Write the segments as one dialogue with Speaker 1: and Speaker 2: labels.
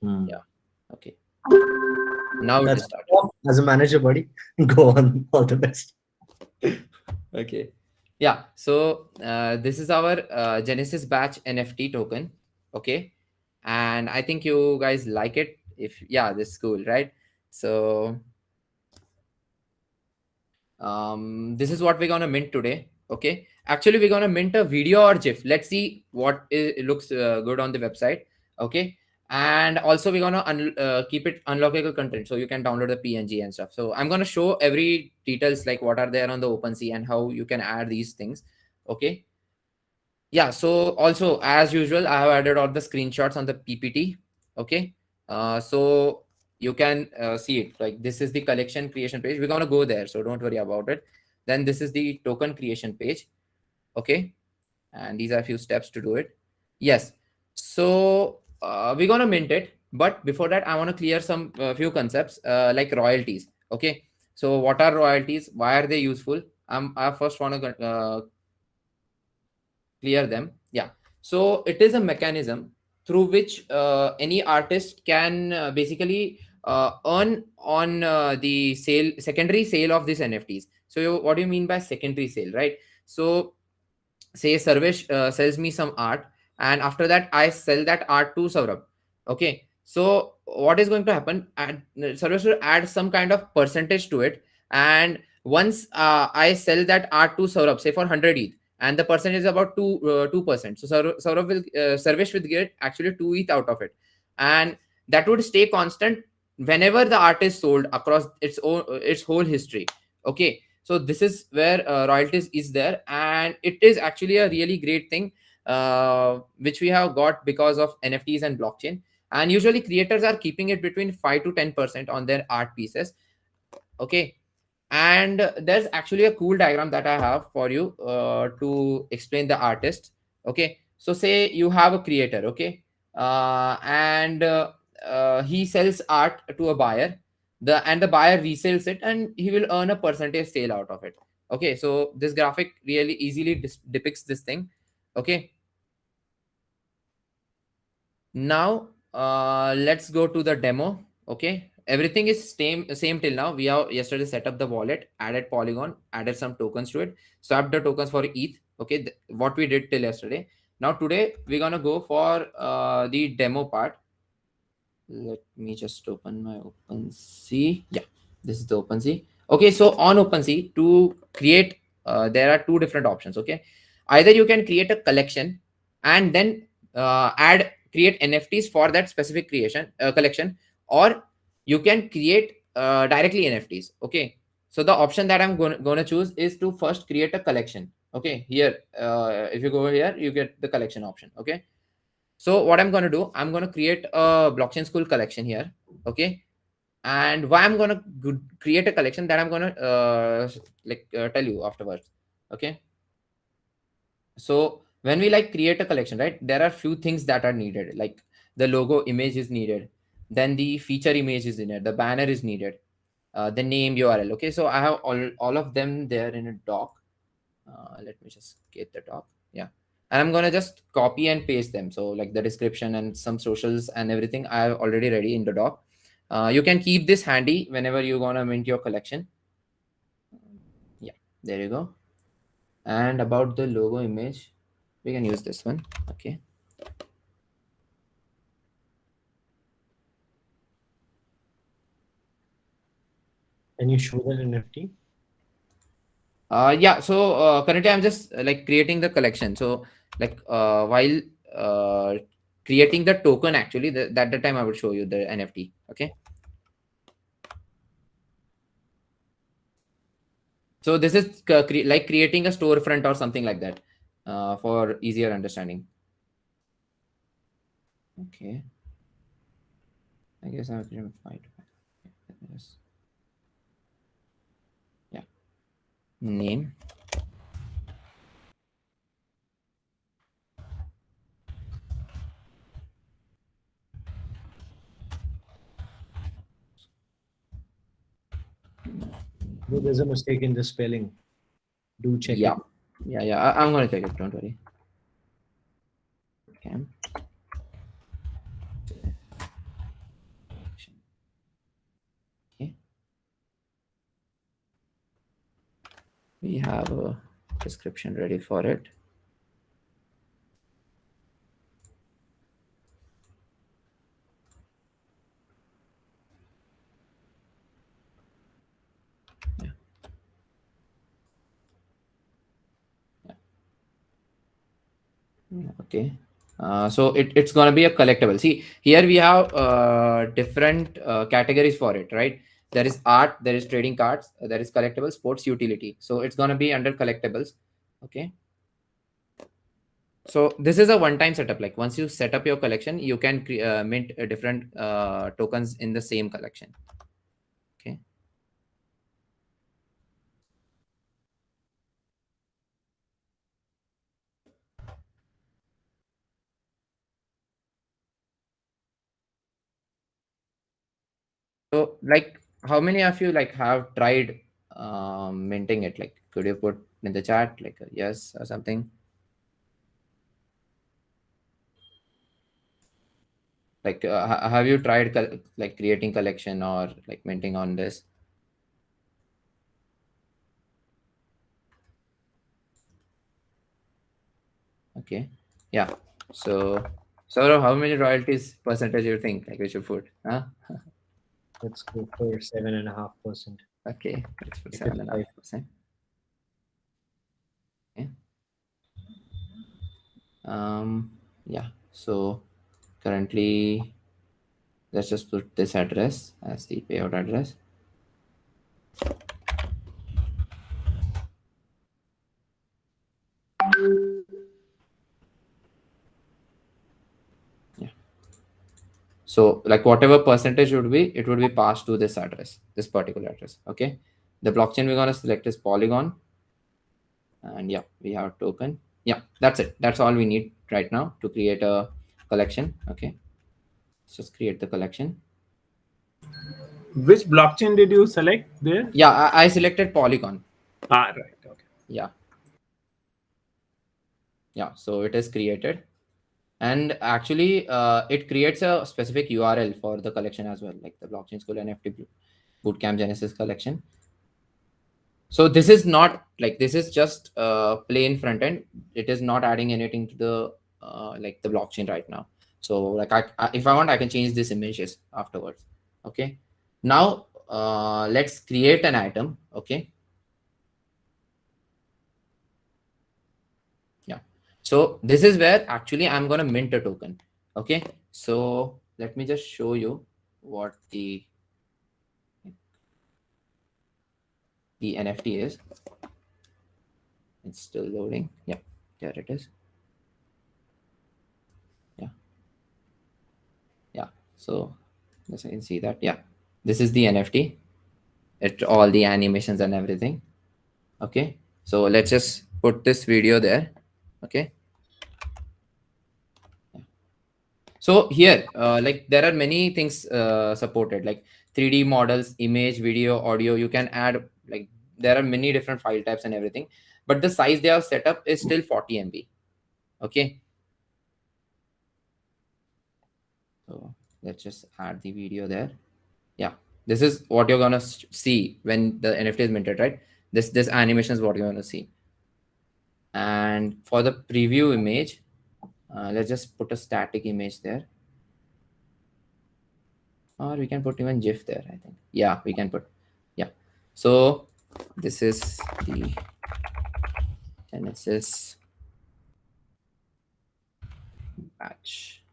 Speaker 1: Yeah. Okay. Now it
Speaker 2: That's
Speaker 1: is started.
Speaker 2: as a manager, buddy. Go on. All the best.
Speaker 1: Okay. Yeah. So this is our Genesis batch NFT token. Okay. And I think you guys like it. If yeah, this is cool, right? So this is what we're gonna mint today. Okay. Actually, we're gonna mint a video or GIF. Let's see what it looks good on the website. Okay. And also we're gonna keep it unlockable content, so you can download the PNG and stuff. So I'm gonna show every details like what are there on the OpenSea and how you can add these things. Okay. Yeah. So also as usual, I have added all the screenshots on the PPT. Okay. So you can see it, like this is the collection creation page. We're gonna go there, so don't worry about it. Then this is the token creation page. Okay. And these are a few steps to do it. Yes. So we're gonna mint it, but before that I want to clear some few concepts like royalties. Okay. So what are royalties, why are they useful? I first want to clear them. Yeah. So it is a mechanism through which any artist can basically earn on the secondary sale of these NFTs. So what do you mean by secondary sale, right? So say Sarvesh sells me some art, and after that I sell that art to Saurabh. Okay. So what is going to happen? Sarvesh will add some kind of percentage to it, and once I sell that art to Saurabh, say for 100 ETH, and the percentage is about 2%. So Saurabh will Sarvesh will get actually 2 ETH out of it, and that would stay constant whenever the art is sold across its whole history. Okay. So this is where royalties is there, and it is actually a really great thing which we have got because of NFTs and blockchain. And usually creators are keeping it between 5 to 10% on their art pieces. Okay. And there's actually a cool diagram that I have for you to explain the artist. Okay. So say you have a creator. Okay. And he sells art to a buyer, the buyer resells it, and he will earn a percentage sale out of it. Okay. So this graphic really easily depicts this thing. Okay. Now let's go to the demo. Okay. Everything is same till now. We have yesterday set up the wallet, added Polygon, added some tokens to it, swapped the tokens for ETH. Okay. What we did till yesterday. Now today we're gonna go for the demo part. Let me just open my OpenSea. Yeah, this is the OpenSea. Okay, so on OpenSea to create, there are two different options. Okay, either you can create a collection and then create NFTs for that specific creation collection, or you can create directly NFTs. Okay, so the option that I'm gonna choose is to first create a collection. Okay, here if you go here, you get the collection option. Okay, so what I'm going to do, I'm going to create a blockchain school collection here. Okay. And why I'm going to create a collection, that I'm going to tell you afterwards. Okay. So when we like create a collection, right, there are few things that are needed, like the logo image is needed, then the feature image is needed, the banner is needed, the name URL. Okay. So I have all of them there in a doc. Let me just get the doc. Yeah. And I'm gonna just copy and paste them. So like the description and some socials and everything I have already ready in the doc. You can keep this handy whenever you're gonna mint your collection. Yeah, there you go. And about the logo image, we can use this one. Okay.
Speaker 2: Can you show that NFT?
Speaker 1: Yeah. So currently I'm just like creating the collection. So like while uh, creating the token, actually, that the time I will show you the NFT. Okay. So this is like creating a storefront or something like that for easier understanding. Okay, I guess I'll create a file. Yes. Yeah, name.
Speaker 2: Bro, there's a mistake in the spelling. Do check
Speaker 1: Yeah,
Speaker 2: it.
Speaker 1: yeah. I'm gonna check it. Don't worry. Okay. we have a description ready for it. Yeah. Okay. So it's going to be a collectible. See, here we have different categories for it, right? There is art, there is trading cards, there is collectibles, sports, utility. So it's going to be under collectibles. Okay. So this is a one-time setup. Like once you set up your collection, you can mint different tokens in the same collection. Okay. So like, how many of you like have tried minting it? Like, could you put in the chat like a yes or something? Like, have you tried like creating collection or like minting on this? Okay, yeah. So, Saurav, how many royalties percentage you think like we should put? Huh?
Speaker 2: Let's go for 7.5%.
Speaker 1: Okay, let's put
Speaker 2: If it's
Speaker 1: 7.5%. Okay. Yeah. So currently, let's just put this address as the payout address. Yeah. So like whatever percentage would be, it would be passed to this address, this particular address. Okay. The blockchain we're gonna select is Polygon, and yeah, we have token. Yeah, that's it. That's all we need right now to create a collection. Okay. Let's just create the collection.
Speaker 3: Which blockchain did you select there?
Speaker 1: Yeah, I selected Polygon.
Speaker 3: Ah, right. Okay.
Speaker 1: Yeah. Yeah. So it is created. And actually, it creates a specific URL for the collection as well, like the Blockchain School NFT Bootcamp Genesis collection. So this is not like, this is just plain front end. It is not adding anything to the like the blockchain right now. So like if I want, I can change these images afterwards. Okay. Now let's create an item. Okay. Yeah. So this is where actually I'm gonna mint a token. Okay. So let me just show you what the NFT is. It's still loading. Yeah, there it is. Yeah. Yeah. So as you can see that, yeah, this is the NFT. It all the animations and everything. Okay. So let's just put this video there. Okay. So here, like there are many things supported, like 3D models, image, video, audio. You can add like, there are many different file types and everything, but the size they have set up is still 40 MB. Okay. So let's just add the video there. Yeah, this is what you're gonna see when the NFT is minted, right? This animation is what you're gonna see. And for the preview image, let's just put a static image there, or we can put even GIF there. I think, yeah, we can put, yeah. So this is the Genesis batch.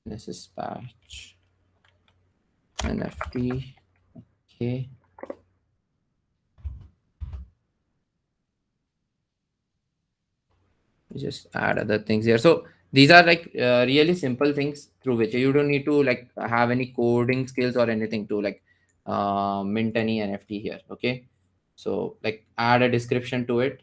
Speaker 1: Genesis batch NFT. Okay. We just add other things here. So these are like really simple things through which you don't need to like have any coding skills or anything to like mint any NFT here. Okay. So like add a description to it.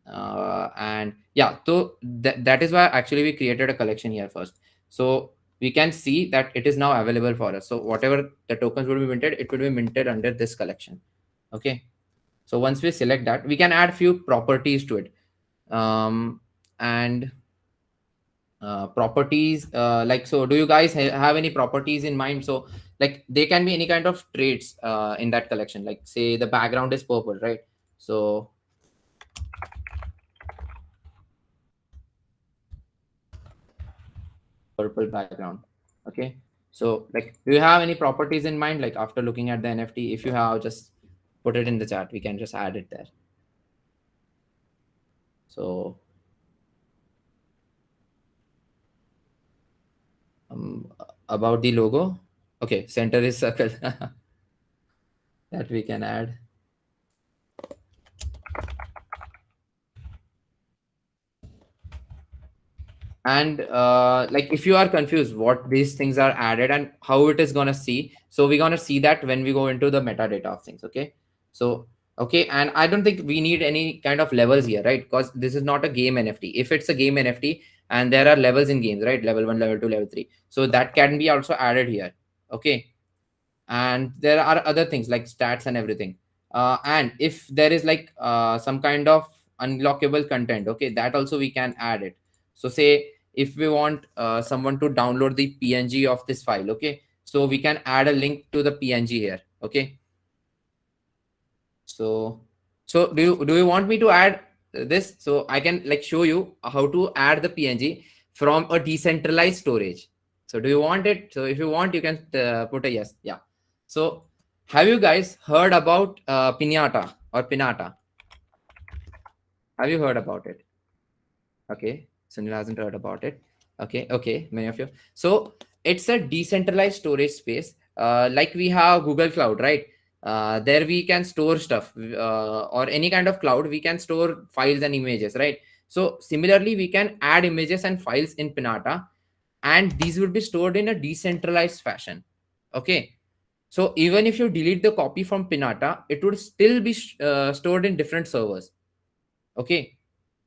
Speaker 1: And yeah, so that is why actually we created a collection here first. So we can see that it is now available for us. So whatever the tokens will be minted, it will be minted under this collection. Okay. So once we select that, we can add few properties to it. And properties, like, so do you guys have any properties in mind? So like they can be any kind of traits in that collection, like say the background is purple, right? So purple background. Okay, so like do you have any properties in mind, like after looking at the NFT? If you have, just put it in the chat, we can just add it there. So about the logo, okay, center is circle. That we can add. And like if you are confused what these things are added and how it is gonna see, so we're gonna see that when we go into the metadata of things. Okay, so okay, and I don't think we need any kind of levels here, right? Because this is not a game NFT. If it's a game NFT and there are levels in games, right? Level 1, level 2, level 3, so that can be also added here. Okay, and there are other things like stats and everything. And if there is like some kind of unlockable content, okay, that also we can add it. So say if we want someone to download the PNG of this file, okay, so we can add a link to the PNG here. Okay, so do you want me to add this? So I can like show you how to add the PNG from a decentralized storage. So do you want it? So if you want, you can put a yes. Yeah. So have you guys heard about Pinata or Pinata? Have you heard about it? Okay, Sunil hasn't heard about it. Okay, many of you. So it's a decentralized storage space, like we have Google Cloud, right? There we can store stuff, or any kind of cloud we can store files and images, right? So similarly, we can add images and files in Pinata, and these will be stored in a decentralized fashion. Okay, so even if you delete the copy from Pinata, it would still be stored in different servers. Okay,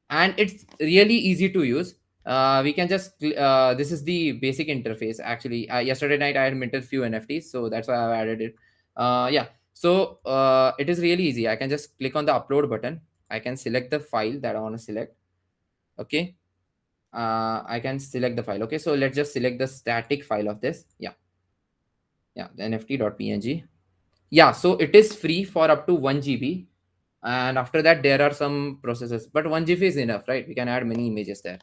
Speaker 1: and it's really easy to use. We can just this is the basic interface. Actually, yesterday night I had minted few NFTs, so that's why I've added it. Yeah, so it is really easy. I can just click on the upload button. I can select the file that I want to select. Okay, I can select the file. Okay, so let's just select the static file of this. Yeah, the nft.png. Yeah, so it is free for up to 1 GB, and after that there are some processes, but 1 GB is enough, right? We can add many images there.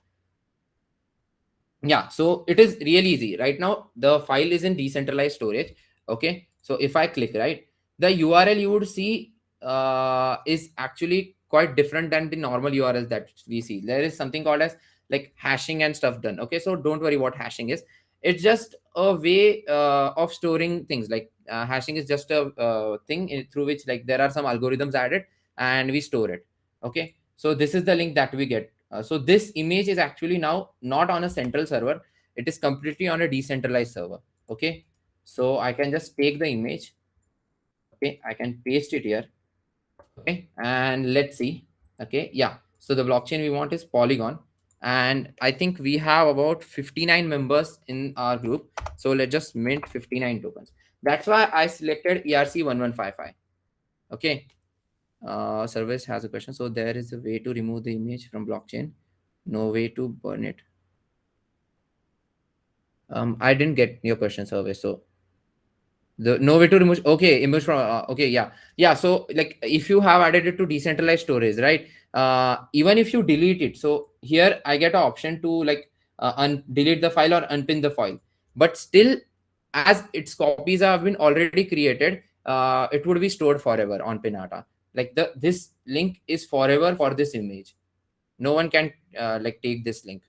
Speaker 1: Yeah, so it is really easy. Right now the file is in decentralized storage. Okay, so if I click, right, the URL you would see is actually quite different than the normal URLs that we see. There is something called as like hashing and stuff done. Okay, so don't worry what hashing is. It's just a way of storing things. Like hashing is just a thing through which like there are some algorithms added and we store it. Okay, so this is the link that we get. So this image is actually now not on a central server. It is completely on a decentralized server. Okay, so I can just take the image. Okay, I can paste it here. Okay, and let's see. Okay, yeah, so the blockchain we want is Polygon, and I think we have about 59 members in our group. So let's just mint 59 tokens. That's why I selected ERC1155. Okay, service has a question. So there is a way to remove the image from blockchain, no way to burn it. I didn't get your question, service. So the no way to remove, okay, image from okay, yeah, so like if you have added it to decentralized storage, right, even if you delete it, so here I get an option to like delete the file or unpin the file, but still as its copies have been already created, it would be stored forever on Pinata. Like this link is forever for this image. No one can like take this link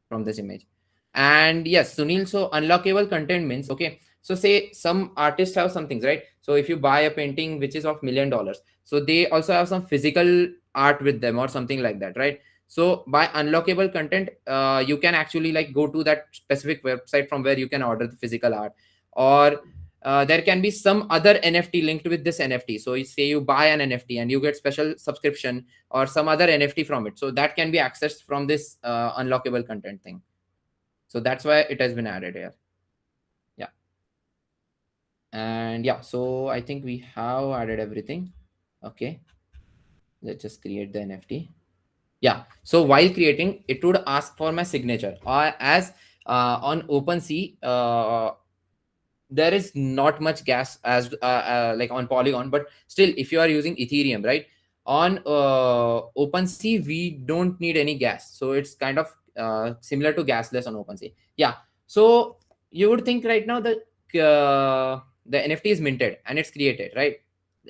Speaker 1: from this image. And yes, Sunil, so unlockable content means, okay, so say some artists have some things, right? So if you buy a painting which is of $1 million, so they also have some physical art with them or something like that, right? So by unlockable content, you can actually like go to that specific website from where you can order the physical art, or there can be some other NFT linked with this NFT. So you say you buy an NFT and you get special subscription or some other NFT from it. So that can be accessed from this unlockable content thing. So that's why it has been added here. Yeah. And yeah, so I think we have added everything. Okay. Let's just create the NFT. Yeah. So while creating, it would ask for my signature, or as on OpenSea, there is not much gas as like on Polygon, but still, if you are using Ethereum, right, on OpenSea, we don't need any gas, so it's kind of similar to gasless on OpenSea. Yeah, so you would think right now that the NFT is minted and it's created, right?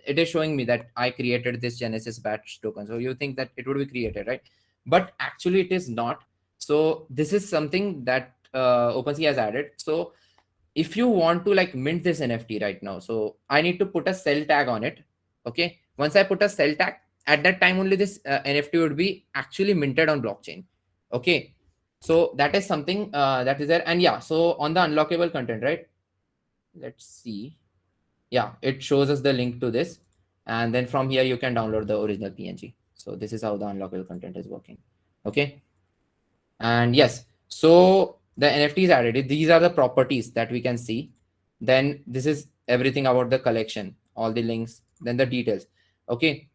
Speaker 1: It is showing me that I created this Genesis batch token, so you think that it would be created, right? But actually it is not. So this is something that OpenSea has added. So if you want to like mint this NFT right now, so I need to put a sell tag on it. Okay, once I put a sell tag, at that time only this NFT would be actually minted on blockchain. Okay, so that is something that is there. And yeah, so on the unlockable content, right, let's see. Yeah, it shows us the link to this, and then from here you can download the original PNG. So this is how the unlockable content is working. Okay, and yes, so the NFT is added. These are the properties that we can see. Then this is everything about the collection, all the links, then the details. Okay,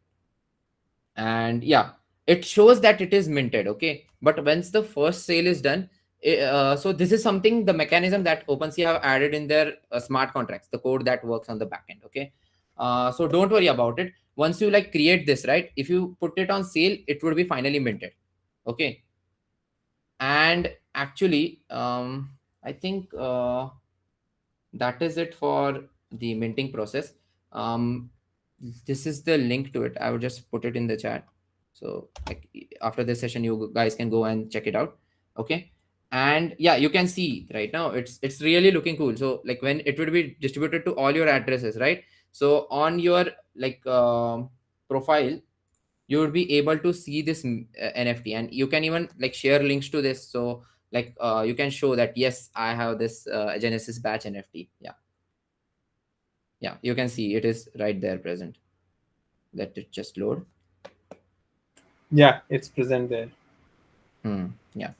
Speaker 1: and yeah, it shows that it is minted. Okay, but once the first sale is done, so this is something, the mechanism that OpenSea have added in their smart contracts, the code that works on the backend. Okay, so don't worry about it. Once you like create this, right, if you put it on sale, it would be finally minted. Okay, and actually I think that is it for the minting process. This is the link to it. I would just put it in the chat, so like after this session you guys can go and check it out. Okay, and yeah, you can see right now it's really looking cool. So like when it would be distributed to all your addresses, right, so on your like profile, you would be able to see this NFT, and you can even like share links to this. So like you can show that yes, I have this Genesis batch NFT. Yeah, you can see it is right there present. Let it just load.
Speaker 3: Yeah, it's present there.
Speaker 1: Yeah,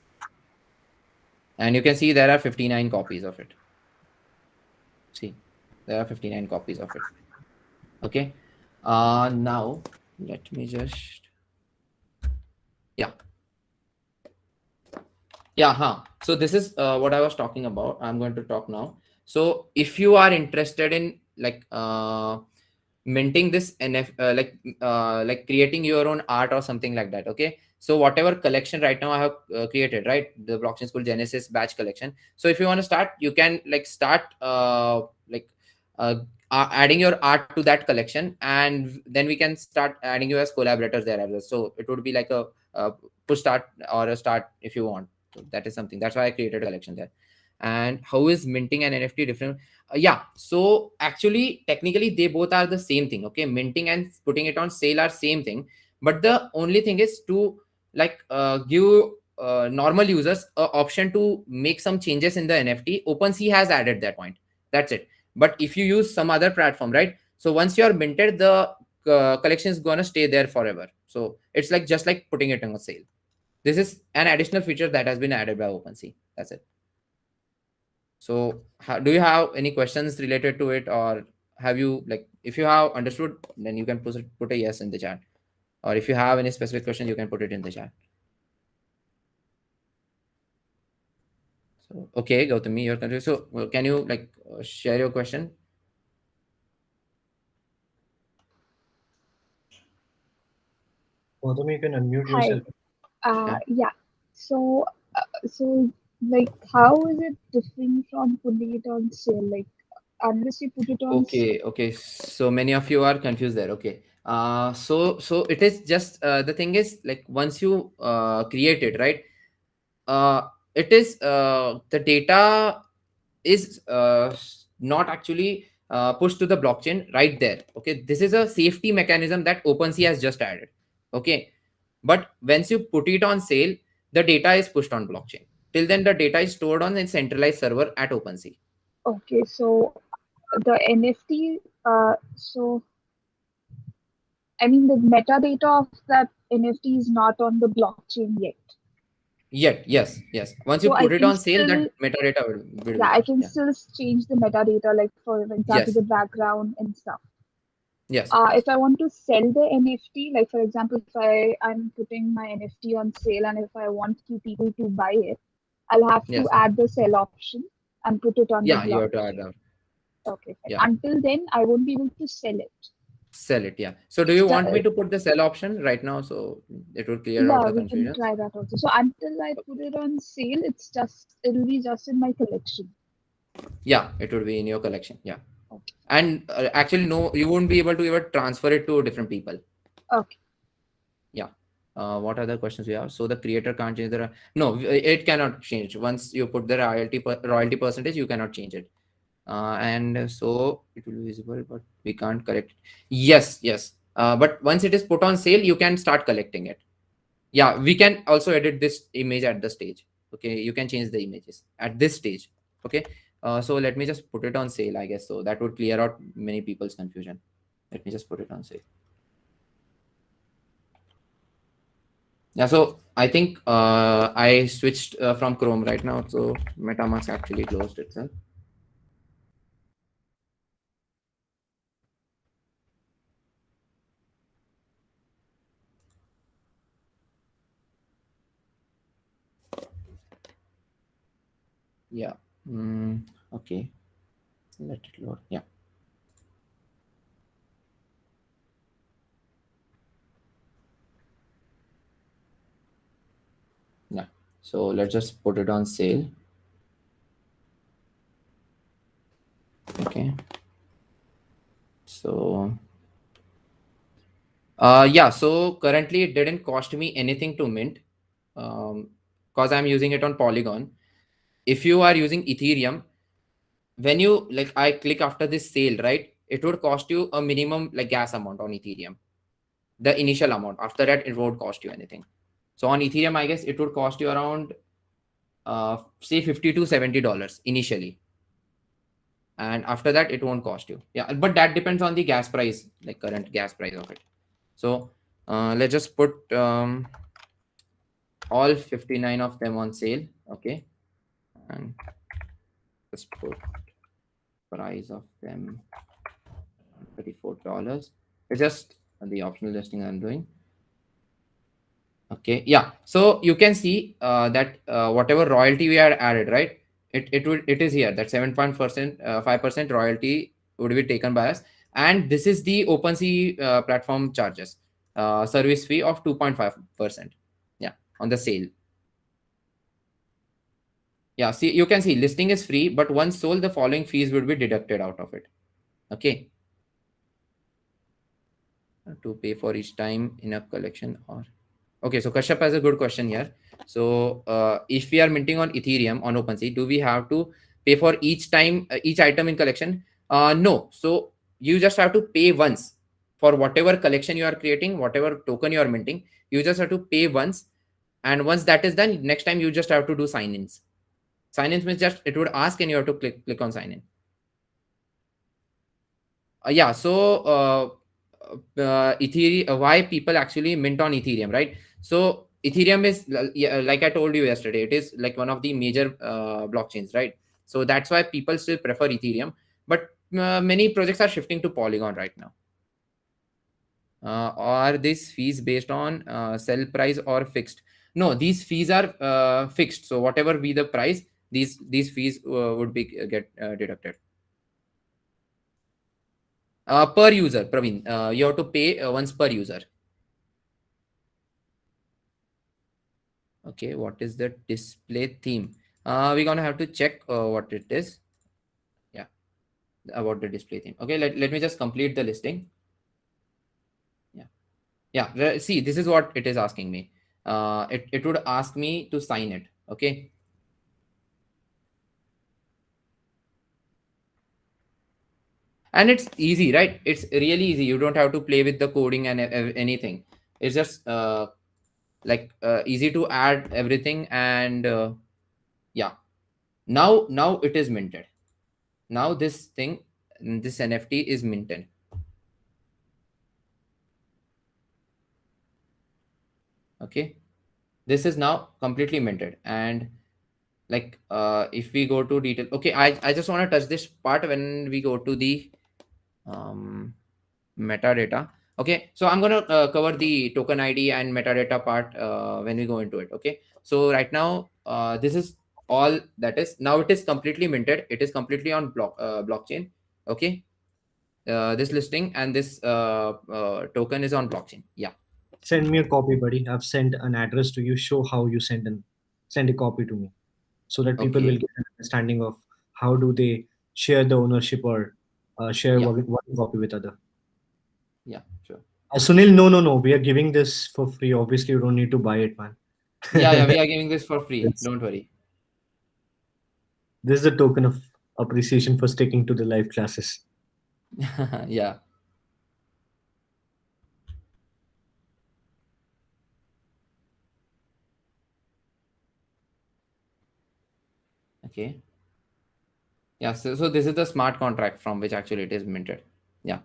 Speaker 1: and you can see there are 59 copies of it. See, there are 59 copies of it. Okay, now let me just, yeah, so this is what I was talking about. I'm going to talk now. So if you are interested in like minting this like creating your own art or something like that, okay, so whatever collection right now I have created, right, the Blockchain School Genesis batch collection. So if you want to start, you can like start uh, adding your art to that collection, and then we can start adding you as collaborators there as well. So it would be like a push start or a start if you want. So that is something, that's why I created a collection there. And how is minting and NFT different? Yeah, so actually technically they both are the same thing. Okay, minting and putting it on sale are same thing, but the only thing is to like give normal users a option to make some changes in the NFT. OpenSea has added that point, that's it. But if you use some other platform, right, so once you are minted, the collection is gonna stay there forever. So it's like just like putting it on a sale. This is an additional feature that has been added by OpenSea. That's it. So do you have any questions related to it, or have you like, if you have understood, then you can put a yes in the chat, or if you have any specific question, you can put it in the chat. So okay, Gautami, you're confused. So can you like share your question?
Speaker 2: Gautami, you can unmute
Speaker 4: Hi.
Speaker 2: yourself.
Speaker 4: Yeah. So, like, how is it different from putting it on sale? Like, unless you put it on sale.
Speaker 1: Okay, so many of you are confused there. Okay, so it is just the thing is like once you create it, right, it is the data is not actually pushed to the blockchain right there. Okay, this is a safety mechanism that OpenSea has just added. Okay, but once you put it on sale, the data is pushed on blockchain. Till then, the data is stored on a centralized server at OpenSea.
Speaker 4: Okay, so the NFT, so I mean, the metadata of that NFT is not on the blockchain yet.
Speaker 1: Yes. Once you
Speaker 4: So
Speaker 1: put
Speaker 4: I
Speaker 1: it
Speaker 4: can
Speaker 1: on sale,
Speaker 4: still,
Speaker 1: that metadata will be
Speaker 4: yeah,
Speaker 1: there.
Speaker 4: I can still change the metadata, like for example,
Speaker 1: Yes.
Speaker 4: the background and stuff.
Speaker 1: Yes.
Speaker 4: If I want to sell the NFT, like for example, if I'm putting my NFT on sale and if I want few people to buy it, I'll have to
Speaker 1: Yes.
Speaker 4: add the sell option and put it on the
Speaker 1: Yeah, you have to
Speaker 4: blockchain.
Speaker 1: add that.
Speaker 4: Okay. Fine.
Speaker 1: Yeah.
Speaker 4: Until then, I won't be able to sell it.
Speaker 1: Sell it. Yeah. So do
Speaker 4: It's
Speaker 1: you
Speaker 4: the-
Speaker 1: want me to put the sell option right now so it will clear out
Speaker 4: Yeah,
Speaker 1: the
Speaker 4: we can
Speaker 1: confusion?
Speaker 4: try that also. So until I put it on sale, it'll be just in my collection.
Speaker 1: Yeah, it would be in your collection. Yeah.
Speaker 4: Okay.
Speaker 1: And actually, no, you won't be able to even transfer it to different people.
Speaker 4: Okay.
Speaker 1: Yeah. What other questions we have? So the creator can't change the no, it cannot change. Once you put the royalty percentage, you cannot change it. And so it will be visible, but we can't collect it. Yes, yes. But once it is put on sale, you can start collecting it. Yeah, we can also edit this image at the stage. Okay, you can change the images at this stage. Okay. So let me just put it on sale, I guess. So that would clear out many people's confusion. Let me just put it on sale. Yeah, so I think I switched from Chrome right now. So MetaMask actually closed itself. Yeah. Okay. Let it load. Yeah. Yeah. So let's just put it on sale. Okay. So yeah, so currently it didn't cost me anything to mint because I'm using it on Polygon. If you are using Ethereum, when you like I click after this sale, right? It would cost you a minimum like gas amount on Ethereum. The initial amount. After that, it won't cost you anything. So on Ethereum, I guess it would cost you around say $50 to $70 initially. And after that, it won't cost you. Yeah, but that depends on the gas price, like current gas price of it. So let's just put all 59 of them on sale. Okay. And just put price of them $34. It's just the optional listing I'm doing. Okay. Yeah. So you can see that whatever royalty we had added, right? It is here that 7.5% royalty would be taken by us. And this is the OpenSea platform charges service fee of 2.5%. Yeah. On the sale. Yeah, see, you can see listing is free, but once sold, the following fees would be deducted out of it. Okay. To pay for each time in a collection or okay, so Kashyap has a good question here. So if we are minting on Ethereum on OpenSea, do we have to pay for each time each item in collection? No. So you just have to pay once for whatever collection you are creating, whatever token you are minting. You just have to pay once, and once that is done, next time you just have to do sign-ins. Sign-ins means just it would ask and you have to click on sign-in. Yeah, so Ethereum, why people actually mint on Ethereum, right? So Ethereum is yeah, like I told you yesterday, it is like one of the major blockchains, right? So that's why people still prefer Ethereum, but many projects are shifting to Polygon right now. Are these fees based on sell price or fixed? No, these fees are fixed. So whatever be the price, these fees would be get deducted. Per user, Praveen. You have to pay once per user. Okay, what is the display theme? We're gonna have to check what it is. Yeah, about the display theme. Okay, let me just complete the listing. Yeah, see, this is what it is asking me. It would ask me to sign it. Okay. And it's easy, right? It's really easy. You don't have to play with the coding and anything. It's just easy to add everything and yeah. Now it is minted. Now this NFT is minted. Okay, this is now completely minted. And like if we go to detail, okay, I just want to touch this part when we go to the metadata. Okay, so I'm gonna cover the token ID and metadata part when we go into it. Okay, so right now this is all that is. Now it is completely minted. It is completely on blockchain. Okay, this listing and this token is on blockchain. Yeah.
Speaker 2: Send me a copy, buddy. I've sent an address to you. Show how you send a copy to me, so that people will
Speaker 1: Okay.
Speaker 2: get an understanding of how do they share the ownership or share
Speaker 1: Yeah.
Speaker 2: one copy with other.
Speaker 1: Yeah. Sure.
Speaker 2: Sunil, no. We are giving this for free. Obviously, you don't need to buy it, man.
Speaker 1: Yeah. We are giving this for free.
Speaker 2: Yes.
Speaker 1: Don't worry.
Speaker 2: This is a token of appreciation for sticking to the live classes.
Speaker 1: Yeah. Okay. Yeah. So this is the smart contract from which actually it is minted. Yeah.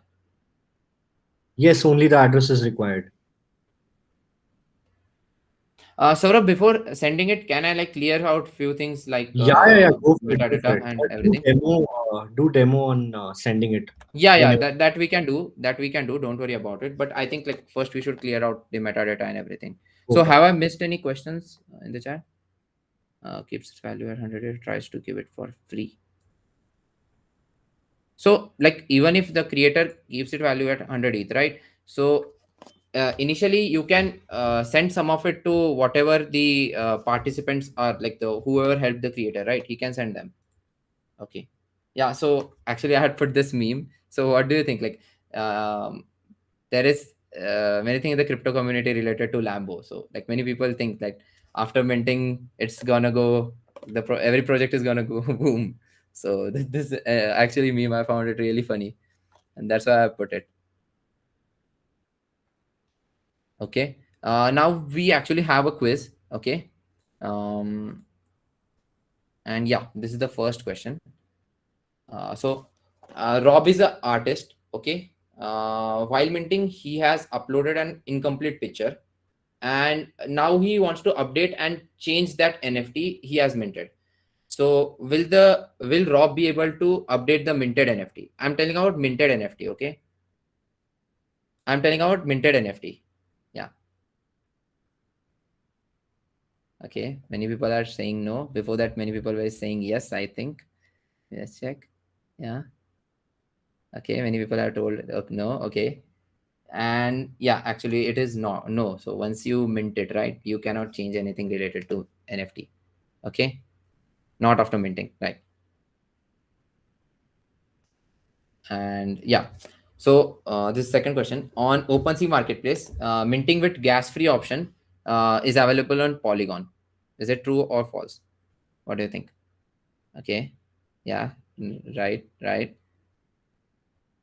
Speaker 2: Yes, only the address is required.
Speaker 1: Saurabh, before sending it, can I like clear out few things like
Speaker 2: Yeah. Go for it. Go for
Speaker 1: metadata
Speaker 2: it.
Speaker 1: and
Speaker 2: Do
Speaker 1: everything?
Speaker 2: demo. Do demo on sending it.
Speaker 1: Yeah,
Speaker 2: Whenever.
Speaker 1: that we can do. That we can do. Don't worry about it. But I think like first we should clear out the metadata and everything.
Speaker 2: Go
Speaker 1: So
Speaker 2: for it.
Speaker 1: have I missed any questions in the chat? Keeps its value at 100. It tries to give it for free. So like even if the creator keeps it value at 100 ETH, right? So initially you can send some of it to whatever the participants are, like the whoever helped the creator, right? He can send them. Okay. Yeah. So actually, I had put this meme. So what do you think? Like, there is many things in the crypto community related to Lambo. So like many people think that after minting, it's gonna go. Every project is gonna go boom. So this actually meme, I found it really funny, and that's why I put it. Okay. Now we actually have a quiz. Okay. Um, and yeah, this is the first question. So Rob is an artist. Okay. While minting, he has uploaded an incomplete picture, and now he wants to update and change that NFT he has minted. So will Rob be able to update the minted NFT? I'm telling about minted NFT. Okay. I'm telling about minted NFT. Yeah. Okay. Many people are saying no. Before that, many people were saying yes, I think. Let's check. Yeah. Okay. Many people are told no. Okay. And yeah, actually it is no. So once you mint it, right, you cannot change anything related to NFT. Okay. Not after minting, right? And yeah. So this second question on OpenSea Marketplace, minting with gas free option is available on Polygon. Is it true or false? What do you think? Okay. Yeah. Right.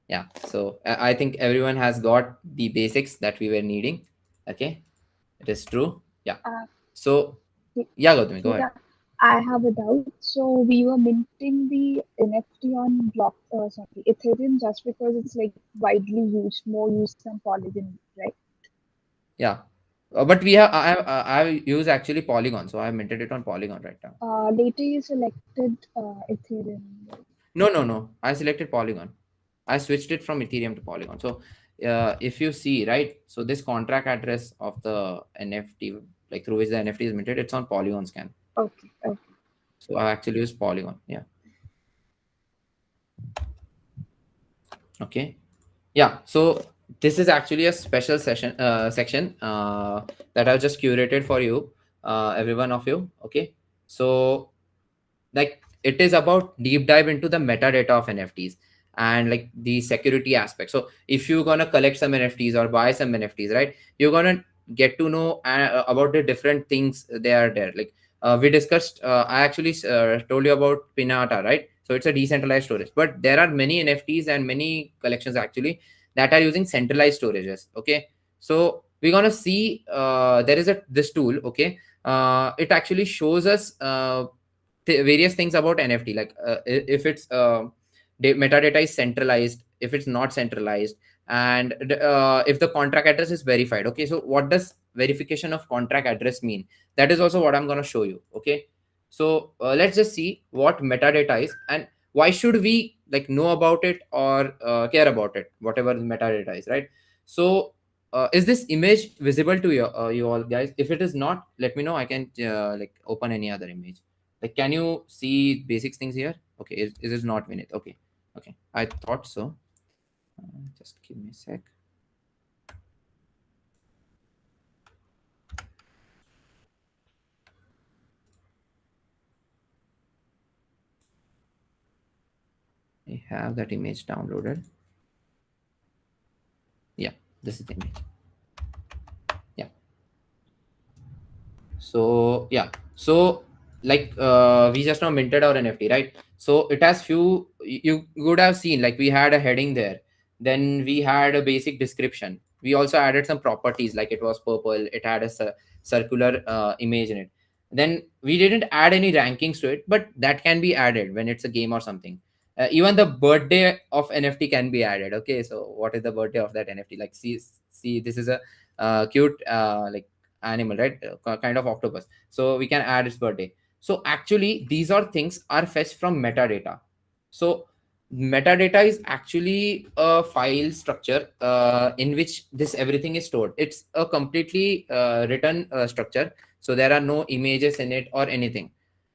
Speaker 1: Yeah. So I think everyone has got the basics that we were needing. Okay. It is true. Yeah.
Speaker 4: Uh,
Speaker 1: So
Speaker 4: y-
Speaker 1: yeah, Gautami, go
Speaker 4: yeah,
Speaker 1: ahead.
Speaker 4: I have a doubt. So we were minting the NFT on Ethereum just because it's like widely used, more used than Polygon, right?
Speaker 1: Yeah. But we have I use actually Polygon, so I minted it on Polygon right now.
Speaker 4: Later you selected Ethereum. Right?
Speaker 1: No. I selected Polygon. I switched it from Ethereum to Polygon. So if you see, right, so this contract address of the NFT, like through which the NFT is minted, it's on Polygon scan.
Speaker 4: Okay.
Speaker 1: So I actually use Polygon. Yeah. Okay. Yeah. So this is actually a special section that I've just curated for you, every one of you. Okay. So like it is about deep dive into the metadata of NFTs and like the security aspect. So if you're gonna collect some NFTs or buy some NFTs, right, you're gonna get to know about the different things they are there. Like we discussed, I actually told you about Pinata, right? So it's a decentralized storage, but there are many NFTs and many collections actually that are using centralized storages. Okay. So we're gonna see there is a this tool. Okay. It actually shows us various things about NFT, like if it's metadata is centralized, if it's not centralized, and if the contract address is verified. Okay, so what does verification of contract address mean? That is also what I'm going to show you. Okay, so let's just see what metadata is and why should we like know about it or care about it, whatever the metadata is, right? So is this image visible to you all guys? If it is not, let me know. I can like open any other image. Like, can you see basic things here? Okay, is it not Vinith? Okay, Okay, I thought so. Just give me a sec. I have that image downloaded. Yeah, this is the image. Yeah. So yeah, so like we just now minted our NFT, right? So it has few, you would have seen, like we had a heading there, then we had a basic description, we also added some properties, like it was purple, it had a circular image in it. Then we didn't add any rankings to it, but that can be added when it's a game or something. Even the birthday of NFT can be added. Okay, so what is the birthday of that NFT? Like see, this is a cute like animal, right? Kind of octopus. So we can add its birthday. So actually, these are things are fetched from metadata. So metadata is actually a file structure in which this everything is stored. It's a completely written structure. So there are no images in it or anything.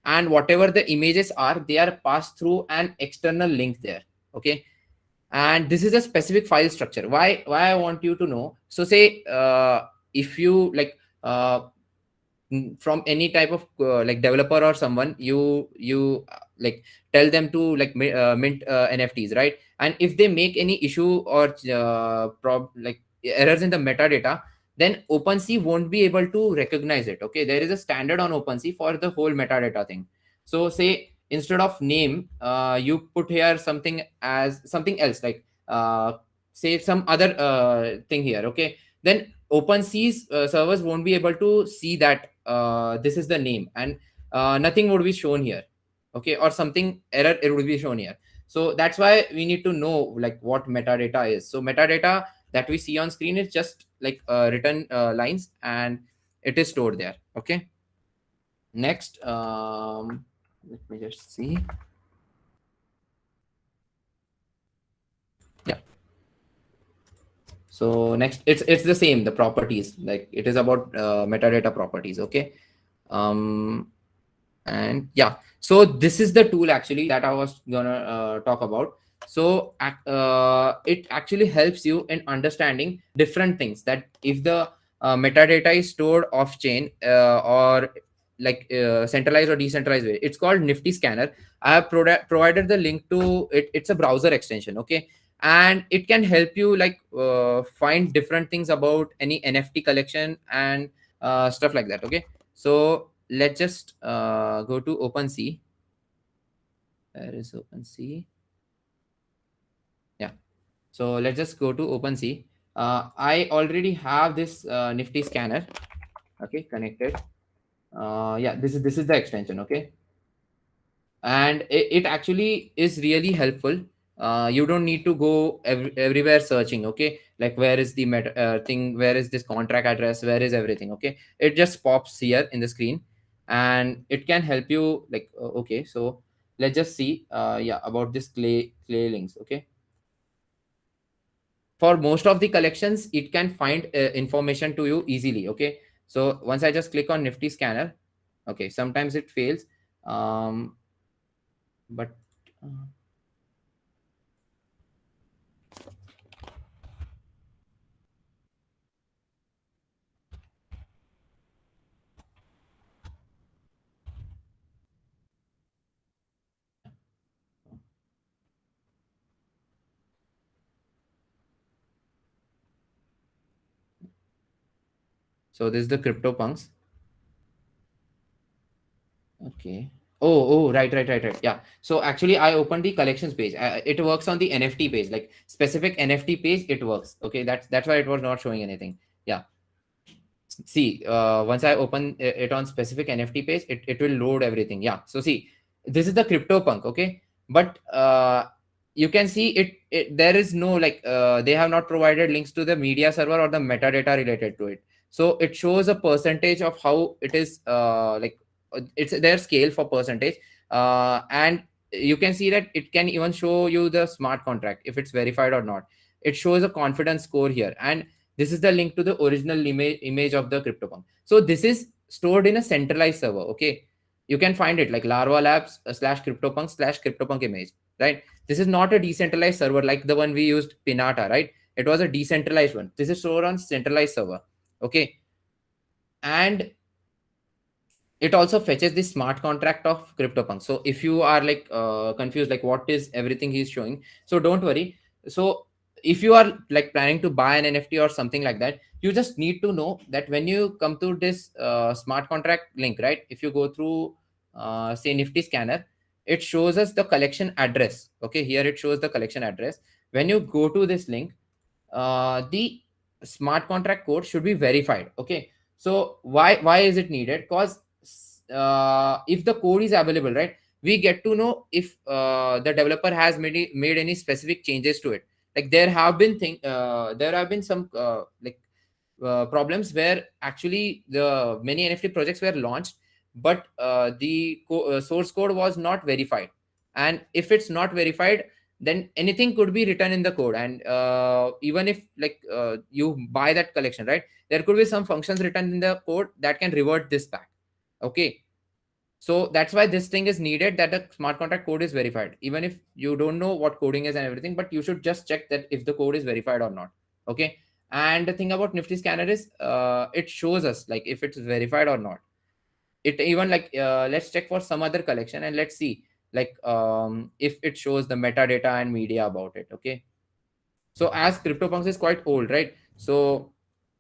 Speaker 1: And whatever the images are, they are passed through an external link there. Okay, and this is a specific file structure. Why I want you to know. So say if you like from any type of like developer or someone, you like tell them to like mint NFTs, right? And if they make any issue or like errors in the metadata, then OpenSea won't be able to recognize it. Okay, there is a standard on OpenSea for the whole metadata thing. So say instead of name, you put here something as something else, like say some other thing here. Okay, then OpenSea's servers won't be able to see that this is the name, and nothing would be shown here. Okay, or something error, it would be shown here. So that's why we need to know like what metadata is. So metadata that we see on screen is just like written lines, and it is stored there. Okay, next, let me just see. Yeah, so next, it's the same, the properties, like it is about metadata properties. Okay, and yeah, so this is the tool actually that I was gonna talk about. So it actually helps you in understanding different things, that if the metadata is stored off chain or like centralized or decentralized way. It's called Nifty Scanner. I have provided the link to it. It's a browser extension. Okay, and it can help you like find different things about any NFT collection and stuff like that. Okay, so let's just go to OpenSea. Where is OpenSea? Yeah, so let's just go to OpenSea. I already have this Nifty Scanner. Okay, connected. Yeah, this is the extension. Okay, and it actually is really helpful. You don't need to go everywhere searching. Okay, like where is the thing, where is this contract address, where is everything. Okay, it just pops here in the screen, and it can help you like okay, so let's just see yeah, about this clay links. Okay, for most of the collections it can find information to you easily. Okay, so once I just click on Nifty Scanner, okay, sometimes it fails, but so this is the CryptoPunks. Okay. Oh, right. Yeah. So actually, I opened the collections page. It works on the NFT page, like specific NFT page. It works. Okay. That's why it was not showing anything. Yeah. See, once I open it on specific NFT page, it will load everything. Yeah. So see, this is the CryptoPunk. Okay. But you can see it. There is no like they have not provided links to the media server or the metadata related to it. So it shows a percentage of how it is like it's their scale for percentage, and you can see that it can even show you the smart contract if it's verified or not. It shows a confidence score here, and this is the link to the original image of the CryptoPunk. So this is stored in a centralized server. Okay, you can find it like Larva Labs /CryptoPunk /CryptoPunk image. right? This is not a decentralized server like the one we used, Pinata, right? It was a decentralized one. This is stored on centralized server. Okay. And it also fetches the smart contract of CryptoPunk. So if you are like confused, like what is everything he's showing, so don't worry. So if you are like planning to buy an NFT or something like that, you just need to know that when you come to this smart contract link, right? If you go through say Nifty Scanner, it shows us the collection address. Okay, here it shows the collection address. When you go to this link, the smart contract code should be verified. Okay, so why is it needed? Because if the code is available, right, we get to know if the developer has made any specific changes to it. Like there have been some problems where actually the many NFT projects were launched, but the source code was not verified. And if it's not verified, then anything could be written in the code. And even if you buy that collection, right, there could be some functions written in the code that can revert this back. Okay, so that's why this thing is needed, that the smart contract code is verified, even if you don't know what coding is and everything, but you should just check that if the code is verified or not. Okay. And the thing about Nifty Scanner is it shows us like if it's verified or not. It even let's check for some other collection and let's see if it shows the metadata and media about it. Okay. So as CryptoPunks is quite old, right? So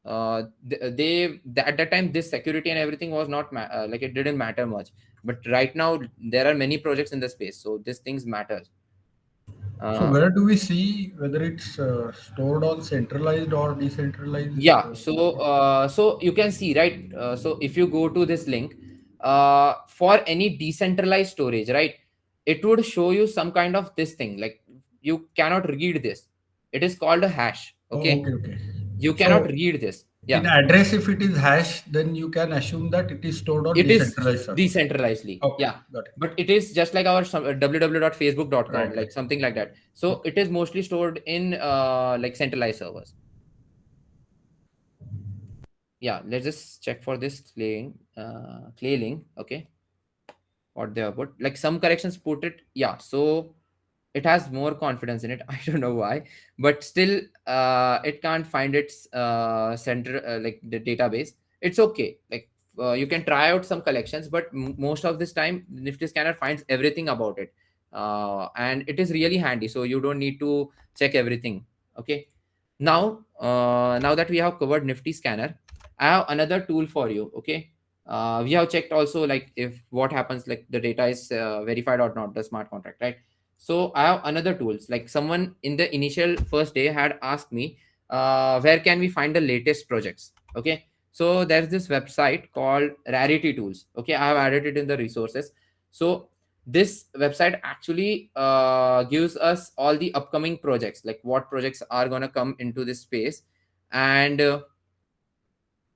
Speaker 1: at that time this security and everything was not it didn't matter much. But right now there are many projects in the space, so these things matters.
Speaker 5: So where do we see whether it's stored on centralized or decentralized?
Speaker 1: Yeah, so you can see, right? So if you go to this link, for any decentralized storage, right, it would show you some kind of this thing. Like you cannot read this. It is called a hash. Okay,
Speaker 5: Okay.
Speaker 1: you cannot
Speaker 5: So
Speaker 1: read this.
Speaker 5: in
Speaker 1: Yeah,
Speaker 5: address, if it is hash, then you can assume that it is stored on
Speaker 1: it is
Speaker 5: decentralized server.
Speaker 1: decentralizedly.
Speaker 5: Okay,
Speaker 1: Yeah,
Speaker 5: got it.
Speaker 1: but it is just like our www.facebook.com,
Speaker 5: Right.
Speaker 1: like something like that. So it is mostly stored in like centralized servers. Yeah, let's just check for this clay link. Okay, what they have put, like some corrections put it. Yeah, so it has more confidence in it. I don't know why, but still it can't find its center like the database. It's okay, like you can try out some collections, but most of this time Nifty Scanner finds everything about it, and it is really handy, so you don't need to check everything. Okay, now that we have covered Nifty Scanner, I have another tool for you. Okay, we have checked also like if what happens, like the data is verified or not, the smart contract, right? So I have another tools. Like someone in the initial first day had asked me, where can we find the latest projects? Okay, so there's this website called Rarity Tools. Okay, I have added it in the resources. So this website actually gives us all the upcoming projects, like what projects are gonna come into this space, and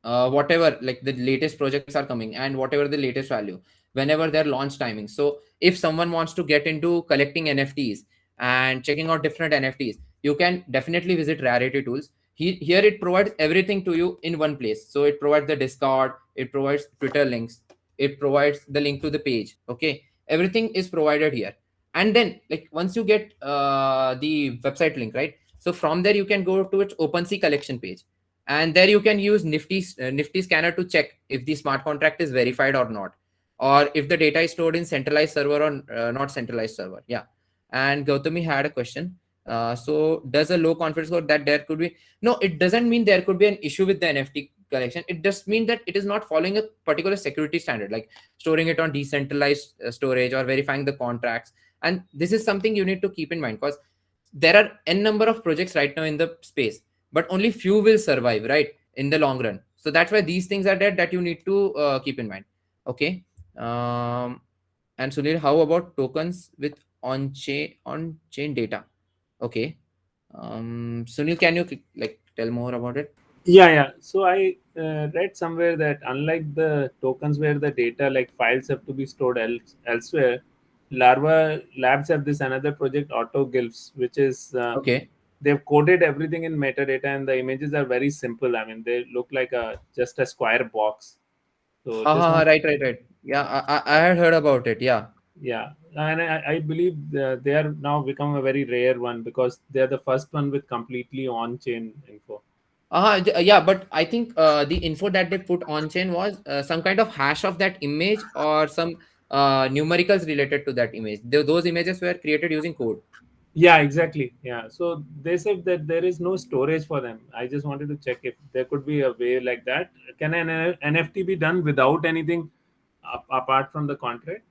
Speaker 1: whatever like the latest projects are coming and whatever the latest value whenever their launch timing. So if someone wants to get into collecting NFTs and checking out different NFTs, you can definitely visit Rarity Tools. Here it provides everything to you in one place. So it provides the Discord, it provides Twitter links, it provides the link to the page. Okay, everything is provided here. And then like once you get the website link, right, so from there you can go to its OpenSea collection page, and there you can use Nifty Scanner to check if the smart contract is verified or not, or if the data is stored in centralized server or not centralized server. Yeah. And Gautami had a question. So does a low confidence code that there could be, no, it doesn't mean there could be an issue with the NFT collection. It just means that it is not following a particular security standard, like storing it on decentralized storage or verifying the contracts. And this is something you need to keep in mind, because there are n number of projects right now in the space, but only few will survive, right, in the long run. So that's why these things are there that you need to keep in mind. Okay. And Sunil, how about tokens with on-chain data? Okay. Sunil, can you like tell more about it?
Speaker 3: Yeah. So I read somewhere that unlike the tokens where the data like files have to be stored elsewhere, Larva Labs have this another project, AutoGlyphs, which is
Speaker 1: Okay.
Speaker 3: they've coded everything in metadata, and the images are very simple. I mean, they look like just a square box. So just want
Speaker 1: Right. Yeah, I had heard about it. Yeah.
Speaker 3: yeah. and I believe they are now become a very rare one because they are the first one with completely on-chain info.
Speaker 1: Yeah, but I think the info that they put on chain was some kind of hash of that image or some numericals related to that image. Those images were created using code.
Speaker 3: Yeah, exactly. Yeah. So they said that there is no storage for them. I just wanted to check if there could be a way like that. Can an NFT be done without anything apart from the contract?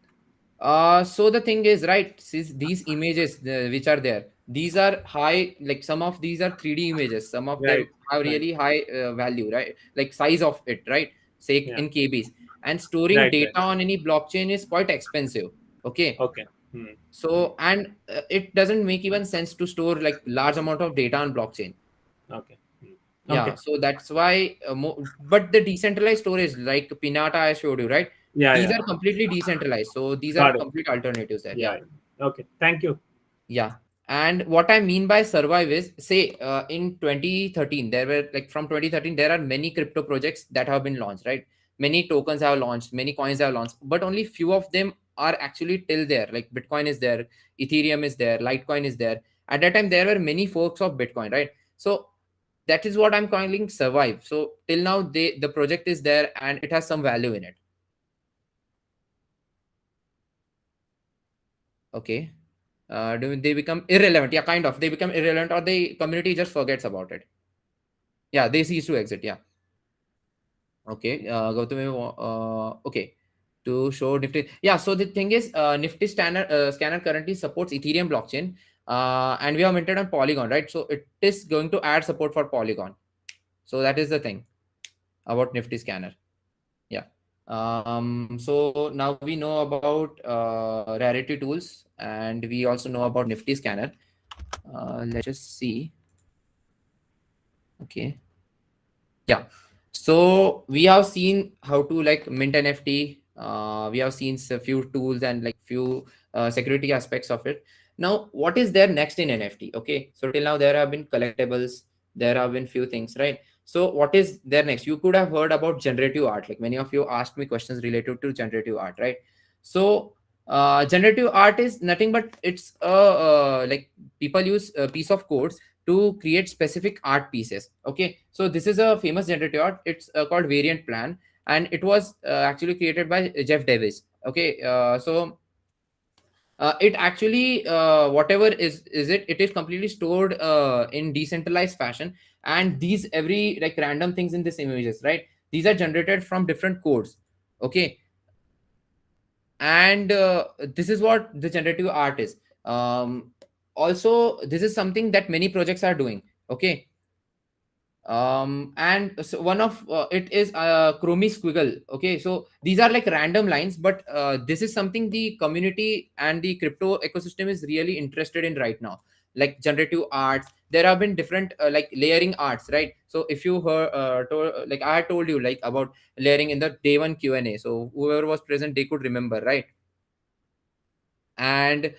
Speaker 1: So the thing is, right, since these images which are there, these are high, like some of these are 3D images, some of
Speaker 3: Right.
Speaker 1: them have
Speaker 3: Right.
Speaker 1: really high value, right? Like size of it, right? Say
Speaker 3: Yeah.
Speaker 1: in KBs. And storing
Speaker 3: Right. Right.
Speaker 1: data on any blockchain is quite expensive. Okay.
Speaker 3: Okay. Hmm.
Speaker 1: So, and it doesn't make even sense to store like large amount of data on blockchain.
Speaker 3: Okay. Hmm.
Speaker 1: Yeah.
Speaker 3: Okay.
Speaker 1: So that's why, but the decentralized storage like Pinata I showed you, right?
Speaker 3: Yeah.
Speaker 1: These
Speaker 3: Yeah.
Speaker 1: are completely decentralized. So these are
Speaker 3: Got it.
Speaker 1: complete alternatives there. Yeah.
Speaker 3: Yeah. Okay. Thank you.
Speaker 1: Yeah. And what I mean by survive is, say, in 2013, there were like from 2013, there are many crypto projects that have been launched, right? Many tokens have launched, many coins have launched, but only few of them are actually till there. Like Bitcoin is there, Ethereum is there, Litecoin is there. At that time, there were many forks of Bitcoin, right? So that is what I'm calling survive. So till now, the project is there and it has some value in it. Okay. Do they become irrelevant? Yeah, kind of. They become irrelevant, or the community just forgets about it. Yeah, they cease to exit. Yeah. Okay. Gautam, okay. To show Nifty. Yeah. So the thing is, Nifty scanner currently supports Ethereum blockchain, and we have minted on Polygon, right? So it is going to add support for Polygon. So that is the thing about Nifty scanner. Yeah. So now we know about Rarity tools, and we also know about Nifty scanner. Let's just see. Okay. Yeah. So we have seen how to like mint NFT. We have seen a few tools and like few security aspects of it. Now, what is there next in NFT? Okay. So till now there have been collectibles, there have been few things, right? So what is there next? You could have heard about generative art. Like many of you asked me questions related to generative art, right? So generative art is nothing but it's like people use a piece of codes to create specific art pieces. Okay, so this is a famous generative art. It's called Variant Plan, and it was actually created by Jeff Davis. Okay, so it actually whatever is it, it is completely stored in decentralized fashion, and these every like random things in these images, right? These are generated from different codes. Okay, and this is what the generative art is. Also, this is something that many projects are doing. Okay, and so one of it is chromie squiggle. Okay, so these are like random lines, but this is something the community and the crypto ecosystem is really interested in right now, like generative arts. There have been different like layering arts, right? So if you heard like I told you like about layering in the day one Q&A, so whoever was present, they could remember, right? And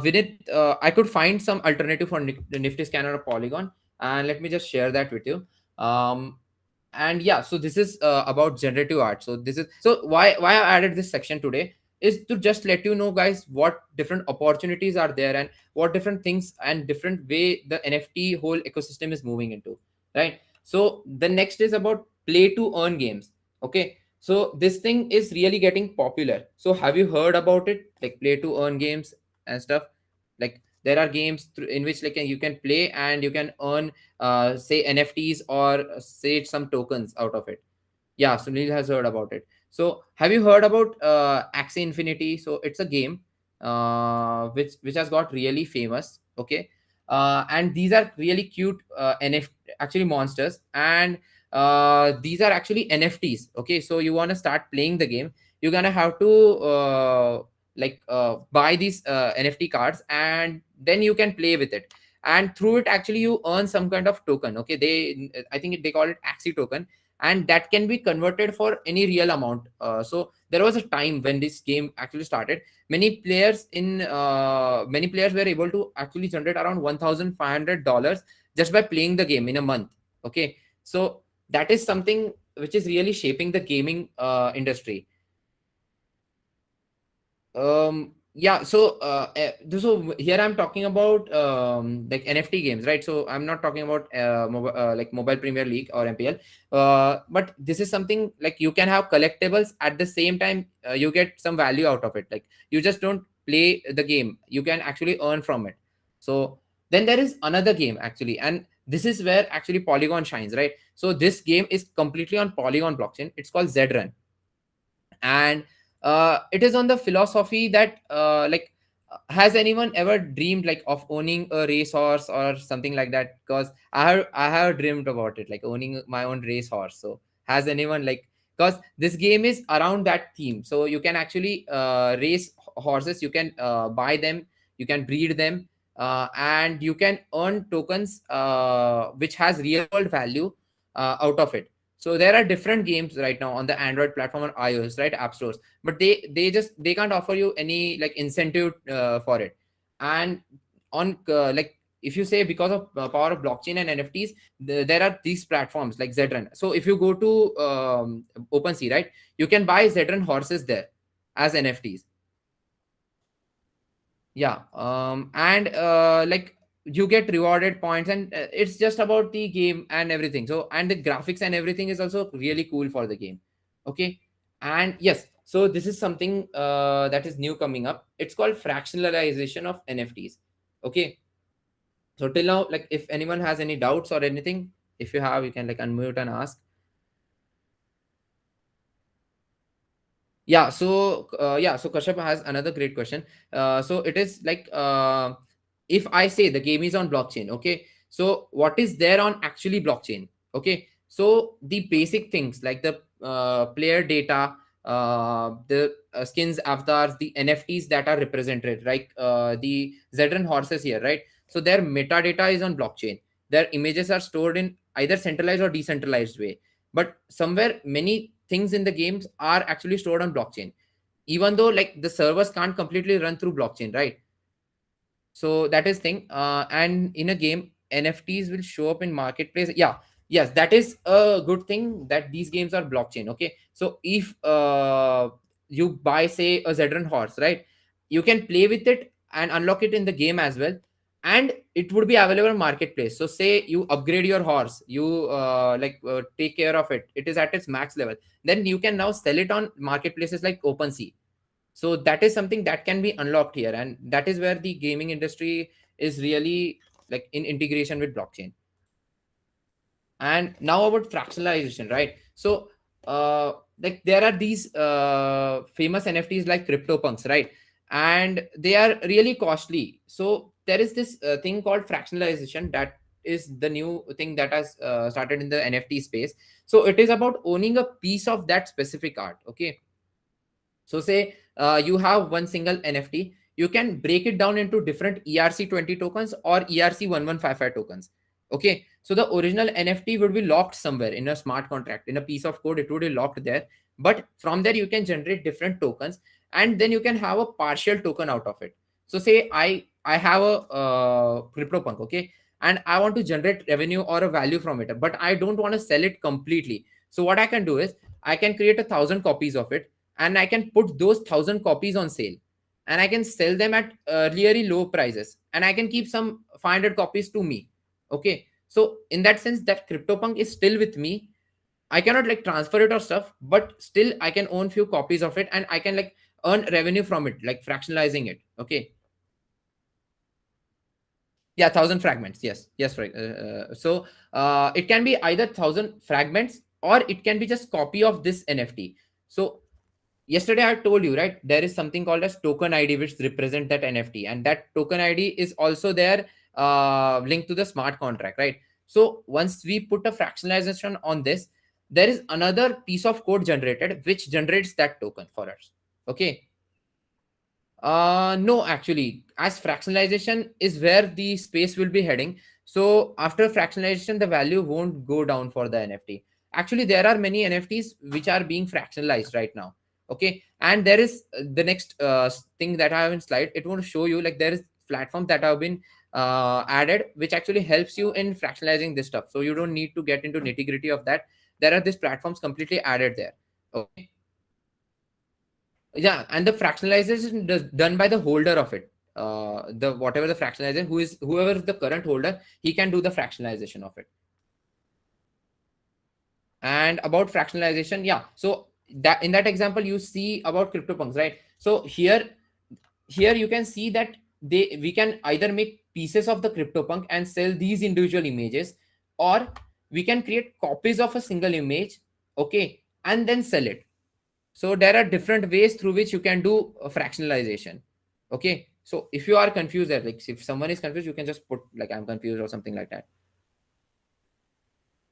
Speaker 1: with it I could find some alternative for the Nifty scanner or Polygon, and let me just share that with you. And yeah, so this is about generative art. So this is, so why I added this section today is to just let you know guys what different opportunities are there and what different things and different way the NFT whole ecosystem is moving into, right? So the next is about play to earn games. Okay, so this thing is really getting popular. So have you heard about it, like play to earn games and stuff? Like there are games in which like you can play and you can earn say NFTs or say some tokens out of it. Yeah, Sunil has heard about it. So have you heard about Axie Infinity? So it's a game which has got really famous. Okay, and these are really cute NFT, actually monsters, and these are actually NFTs. Okay, so you want to start playing the game, you're gonna have to buy these NFT cards, and then you can play with it, and through it actually you earn some kind of token. Okay, I think they call it Axie token, and that can be converted for any real amount. So there was a time when this game actually started. Many players were able to actually generate around $1,500 just by playing the game in a month. Okay, so that is something which is really shaping the gaming industry. Yeah, so so here I'm talking about like NFT games, right? So I'm not talking about like Mobile Premier League or MPL, but this is something like you can have collectibles at the same time. You get some value out of it. Like you just don't play the game; you can actually earn from it. So then there is another game actually, and this is where actually Polygon shines, right? So this game is completely on Polygon blockchain. It's called Zrun, and it is on the philosophy that has anyone ever dreamed like of owning a racehorse or something like that? Because I have dreamed about it, like owning my own racehorse. So has anyone like, because this game is around that theme, so you can actually race horses, you can buy them, you can breed them, and you can earn tokens which has real world value out of it. So there are different games right now on the Android platform or iOS, right, app stores, but they can't offer you any like incentive for it. And on like if you say because of power of blockchain and NFTs, there are these platforms like Zrun. So if you go to OpenSea, right, you can buy Zrun horses there as NFTs. Yeah, and like you get rewarded points, and it's just about the game and everything. So and the graphics and everything is also really cool for the game. Okay, and yes, so this is something that is new coming up. It's called fractionalization of NFTs. Okay, so till now, like if anyone has any doubts or anything, if you have, you can like unmute and ask. So Kashyap has another great question. So it is like if I say the game is on blockchain, okay, so what is there on actually blockchain? Okay, so the basic things like the player data, the skins, avatars, the NFTs that are represented, like the Zedran horses here, right? So their metadata is on blockchain. Their images are stored in either centralized or decentralized way, but somewhere many things in the games are actually stored on blockchain, even though like the servers can't completely run through blockchain, right? So that is thing, and in a game NFTs will show up in marketplace. Yeah, yes, that is a good thing that these games are blockchain. Okay, so if you buy say a Zedran horse, right, you can play with it and unlock it in the game as well, and it would be available in marketplace. So say you upgrade your horse, you take care of it, it is at its max level, then you can now sell it on marketplaces like OpenSea. So that is something that can be unlocked here, and that is where the gaming industry is really like in integration with blockchain. And now about fractionalization, right? So like there are these famous NFTs like CryptoPunks, right? And they are really costly. So there is this thing called fractionalization that is the new thing that has started in the NFT space. So it is about owning a piece of that specific art. Okay, so say you have one single NFT, you can break it down into different ERC20 tokens or ERC1155 tokens. Okay, so the original NFT would be locked somewhere in a smart contract, in a piece of code, it would be locked there. But from there, you can generate different tokens, and then you can have a partial token out of it. So say I have a CryptoPunk, okay, and I want to generate revenue or a value from it, but I don't want to sell it completely. So what I can do is I can create 1,000 copies of it, and I can put those 1,000 copies on sale, and I can sell them at really low prices, and I can keep some 500 copies to me. Okay, so in that sense, that CryptoPunk is still with me. I cannot like transfer it or stuff, but still I can own few copies of it, and I can like earn revenue from it, like fractionalizing it. Okay, yeah, 1,000 fragments, yes, yes, right. So it can be either 1,000 fragments, or it can be just copy of this NFT. So yesterday I told you, right, there is something called as token ID which represent that NFT, and that token ID is also there linked to the smart contract, right? So once we put a fractionalization on this, there is another piece of code generated which generates that token for us. Okay, no, actually, as fractionalization is where the space will be heading. So after fractionalization, the value won't go down for the NFT. Actually, there are many NFTs which are being fractionalized right now. Okay, and there is the next thing that I have in slide. It won't show you like there is platforms that have been added, which actually helps you in fractionalizing this stuff. So you don't need to get into nitty gritty of that. There are these platforms completely added there. Okay. Yeah, and the fractionalization is done by the holder of it. The whatever the fractionalization, whoever is the current holder, he can do the fractionalization of it. And about fractionalization, yeah, so that in that example you see about CryptoPunks, right? So here you can see that we can either make pieces of the CryptoPunk and sell these individual images, or we can create copies of a single image, okay, and then sell it. So there are different ways through which you can do a fractionalization. Okay, so if you are confused there, like if someone is confused, you can just put like I'm confused or something like that.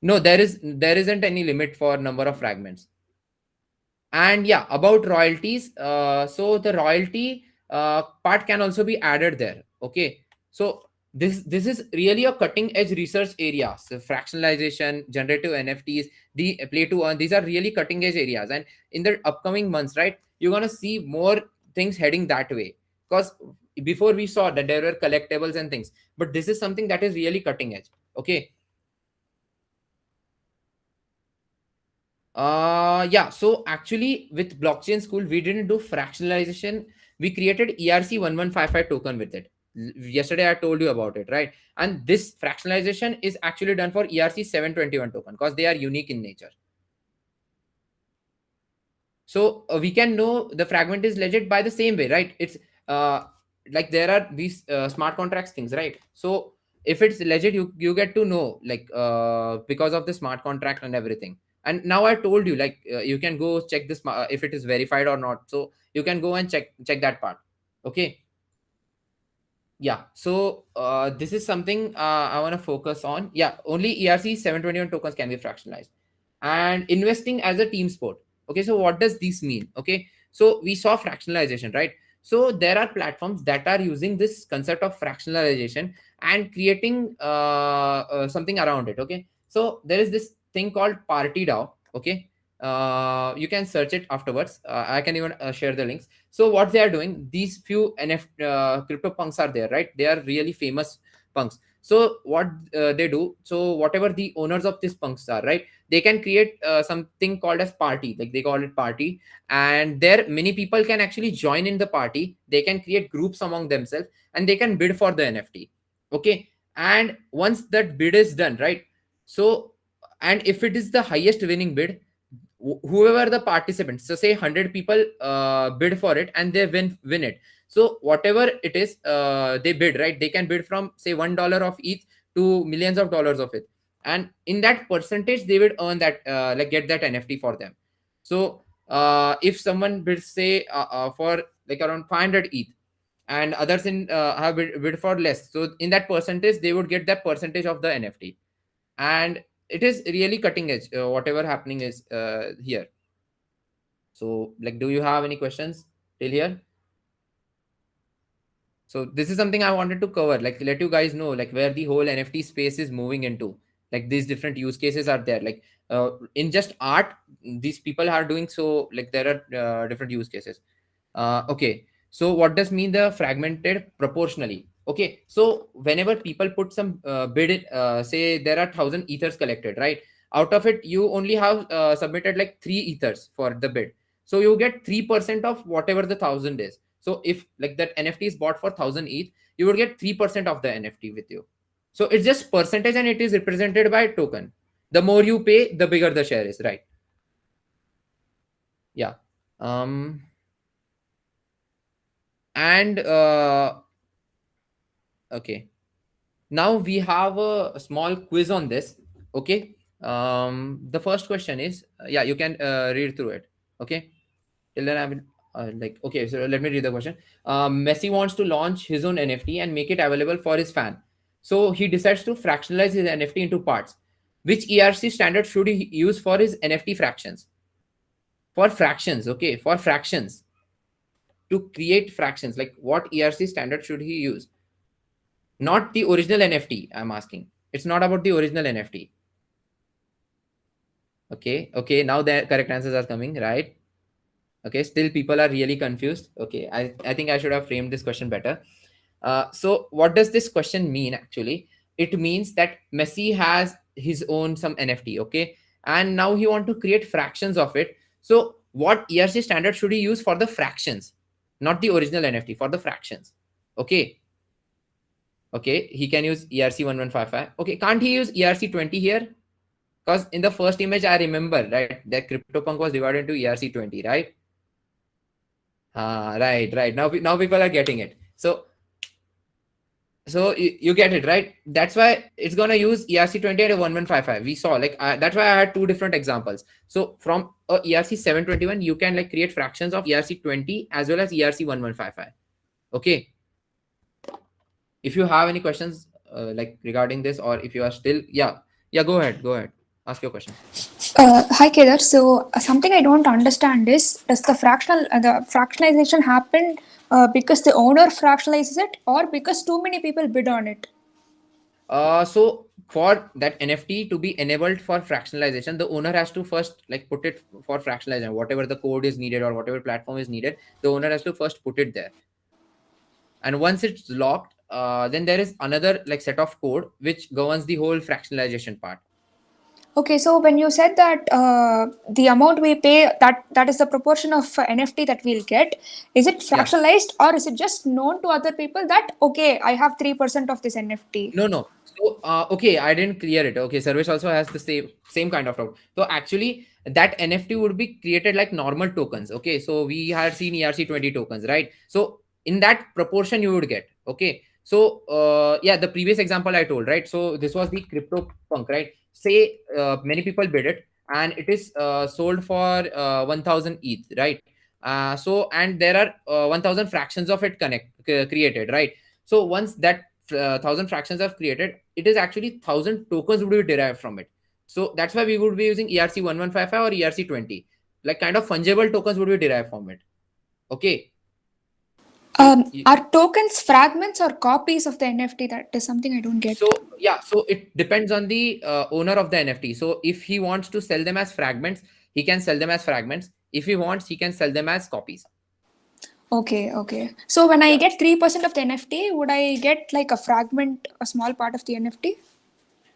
Speaker 1: No, there isn't any limit for number of fragments. And yeah, about royalties, so the royalty part can also be added there. Okay, so this is really a cutting edge research area. So fractionalization, generative NFTs, the play to earn, these are really cutting edge areas, and in the upcoming months, right, you're gonna see more things heading that way. Because before we saw that there were collectibles and things, but this is something that is really cutting edge. Okay. Yeah, so actually with blockchain school we didn't do fractionalization, we created ERC1155 token with it. Yesterday I told you about it, right? And this fractionalization is actually done for ERC721 token because they are unique in nature. So we can know the fragment is legit by the same way, right? It's like there are these smart contracts things, right? So if it's legit, you get to know like because of the smart contract and everything. And now I told you like you can go check this if it is verified or not. So you can go and check that part. Okay. Yeah, so this is something I want to focus on. Yeah, only ERC721 tokens can be fractionalized. And investing as a team sport. Okay, so what does this mean? Okay, so we saw fractionalization, right? So there are platforms that are using this concept of fractionalization and creating something around it. Okay, so there is this thing called Party DAO. Okay, you can search it afterwards. I can even share the links. So what they are doing, these few crypto punks are there, right? They are really famous punks. So what they do, so whatever the owners of these punks are, right, they can create something called as party, like they call it party, and there many people can actually join in the party. They can create groups among themselves and they can bid for the NFT. Okay, and once that bid is done, right, so and if it is the highest winning bid, whoever the participants, so say 100 people bid for it and they win it. So whatever it is they bid, right, they can bid from say $1 of each to millions of dollars of it, and in that percentage they would earn that like get that NFT for them. So if someone bids say for like around 500 ETH and others in have bid for less, so in that percentage they would get that percentage of the NFT. And it is really cutting edge whatever happening is here. So like do you have any questions till here? So this is something I wanted to cover, like let you guys know like where the whole NFT space is moving into. Like these different use cases are there, like in just art these people are doing, so like there are different use cases. Okay, so what does mean the fragmented proportionally? Okay, so whenever people put some bid say there are 1,000 ethers collected, right, out of it you only have submitted like 3 ethers for the bid, so you get 3% of whatever the 1,000 is. So if like that NFT is bought for 1,000 ETH, you would get 3% of the NFT with you. So it's just percentage and it is represented by token. The more you pay, the bigger the share is, right? Yeah. And okay, now we have a small quiz on this. Okay, the first question is yeah, you can read through it. Okay, till then I will like okay, so let me read the question. Messi wants to launch his own NFT and make it available for his fan, so he decides to fractionalize his NFT into parts. Which ERC standard should he use for his NFT fractions? For fractions, okay, for fractions, to create fractions, like what ERC standard should he use? Not the original NFT, I'm asking. It's not about the original NFT. Okay, now the correct answers are coming, right? Okay, still people are really confused. Okay, I think I should have framed this question better. So what does this question mean actually? It means that Messi has his own some NFT, okay, and now he want to create fractions of it. So what ERC standard should he use for the fractions, not the original NFT, for the fractions. Okay. Okay, he can use ERC1155. Okay, can't he use ERC20 here? Because in the first image, I remember, right, that CryptoPunk was divided into ERC20, right? Right. Now people are getting it. So you get it, right? That's why it's gonna use ERC20 and a 1155. We saw that's why I had two different examples. So from a ERC721, you can like create fractions of ERC20 as well as ERC1155. Okay. If you have any questions like regarding this, or if you are still, go ahead. Ask your question.
Speaker 6: Hi Kedar. So something I don't understand is, does the fractionalization happen because the owner fractionalizes it, or because too many people bid on it?
Speaker 1: So for that NFT to be enabled for fractionalization, the owner has to first like put it for fractionalization. Whatever the code is needed or whatever platform is needed, the owner has to first put it there. And once it's locked, then there is another like set of code which governs the whole fractionalization part.
Speaker 6: Okay, so when you said that the amount we pay, that is the proportion of NFT that we'll get, is it fractionalized, or is it just known to other people that, okay, I have 3% of this NFT?
Speaker 1: No. So, okay, I didn't clear it. Okay, Sarvesh also has the same kind of talk. So actually, that NFT would be created like normal tokens. Okay, so we had seen ERC20 tokens, right? So in that proportion, you would get. Okay, so the previous example I told, right? So this was the CryptoPunk, right? Say many people bid it, and it is sold for 1000 ETH, right? And there are 1000 fractions of it created, right? So once that 1000 fractions are created, it is actually 1000 tokens would be derived from it. So that's why we would be using ERC1155 or ERC20, like kind of fungible tokens would be derived from it. Okay.
Speaker 6: Are tokens fragments or copies of the NFT? That is something I don't get.
Speaker 1: So it depends on the owner of the NFT. So if he wants to sell them as fragments, he can sell them as fragments. If he wants, he can sell them as copies.
Speaker 6: Okay. So when I get 3% of the NFT, would I get like a fragment, a small part of the NFT?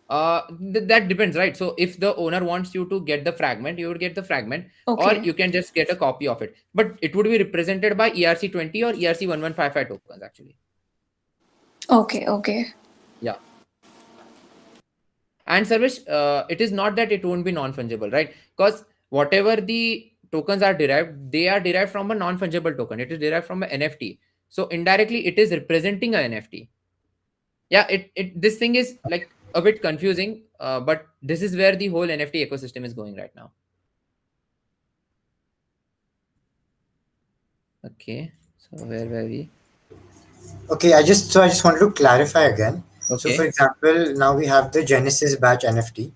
Speaker 1: That depends, right? So if the owner wants you to get the fragment, you would get the fragment, or you can just get a copy of it. But it would be represented by ERC20 or ERC1155 tokens actually.
Speaker 6: Okay.
Speaker 1: Yeah. And Sarvesh, it is not that it won't be non-fungible, right? Because whatever the tokens are derived, they are derived from a non-fungible token. It is derived from an NFT. So indirectly, it is representing an NFT. Yeah, this thing is like a bit confusing, but this is where the whole NFT ecosystem is going right now. Okay, so where were we?
Speaker 7: Okay, I just wanted to clarify again.
Speaker 1: Okay.
Speaker 7: So for example, now we have the Genesis batch NFT.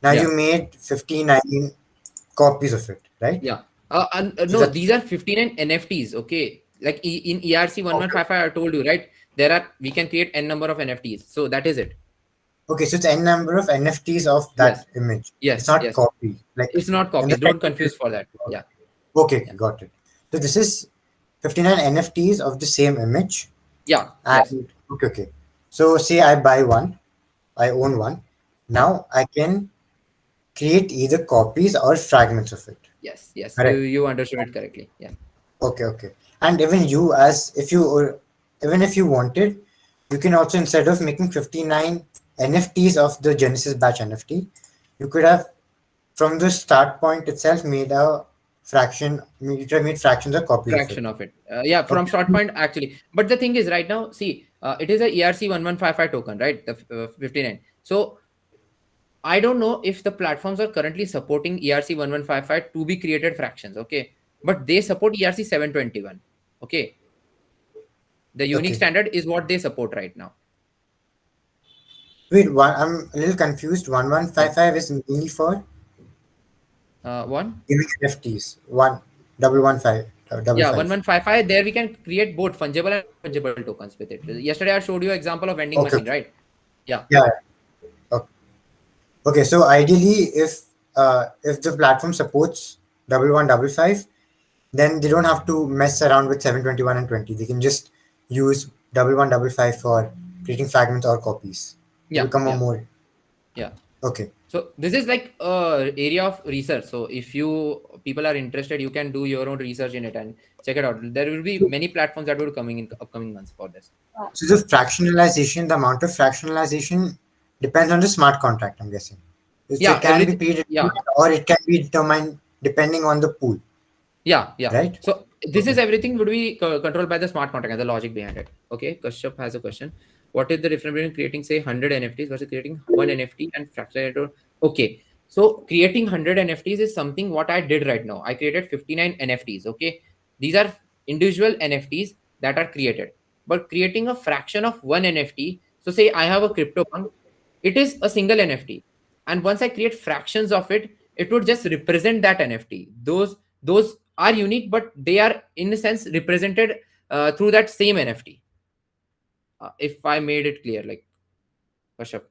Speaker 7: Now you made 59 copies of it, right?
Speaker 1: Yeah. No, these are 59 NFTs. Okay, like in ERC1155, I told you, right? We can create n number of NFTs. So that is it.
Speaker 7: Okay, so it's n number of NFTs of that image.
Speaker 1: Yes.
Speaker 7: It's not copy.
Speaker 1: Like it's not copy. Don't confuse for that. Yeah.
Speaker 7: Okay, got it. So this is 59 NFTs of the same image.
Speaker 1: Yeah.
Speaker 7: And, okay. So say I buy one, I own one. Now I can create either copies or fragments of it.
Speaker 1: Yes. You understood it correctly. Yeah.
Speaker 7: Okay. And even if you wanted, you can also, instead of making 59 NFTs of the Genesis batch NFT, you could have from the start point itself made a fraction. You could have made fractions or copies.
Speaker 1: Fraction of it. From start point actually. But the thing is, right now, see, it is a ERC1155 token, right? The 59. So I don't know if the platforms are currently supporting ERC1155 to be created fractions. Okay, but they support ERC721. Okay. The unique standard is what they support right now.
Speaker 7: Wait, I'm a little confused. 1155 is mainly for
Speaker 1: one
Speaker 7: giving NFTs. 1115.
Speaker 1: 1155. There we can create both fungible and fungible tokens with it. Yesterday I showed you an example of vending machine, right? Yeah.
Speaker 7: Okay. So ideally, if the platform supports 1155, then they don't have to mess around with 721 and 20. They can just use 1155 for creating fragments or copies.
Speaker 1: Yeah.
Speaker 7: Become a more.
Speaker 1: Yeah.
Speaker 7: Okay.
Speaker 1: So this is like a area of research. So if you people are interested, you can do your own research in it and check it out. There will be many platforms that will be coming in upcoming months for this.
Speaker 7: So the fractionalization, the amount of fractionalization depends on the smart contract, I'm guessing.
Speaker 1: Yeah,
Speaker 7: It can be
Speaker 1: everything.
Speaker 7: predetermined
Speaker 1: Yeah,
Speaker 7: or it can be determined depending on the pool,
Speaker 1: yeah.
Speaker 7: right?
Speaker 1: So this is
Speaker 7: Okay.
Speaker 1: everything would be controlled by the smart contract and the logic behind it. Okay, Kashyap has a question. What is the difference between creating, say, 100 NFTs versus creating one NFT and fractionator? Okay, so creating 100 NFTs is something what I did right now. I created 59 NFTs. Okay, these are individual NFTs that are created. But creating a fraction of one NFT, so say I have a CryptoPunk, it is a single NFT, and once I create fractions of it, it would just represent that NFT. Those are unique, but they are in a sense represented through that same NFT. If I made it clear, like Kashyap.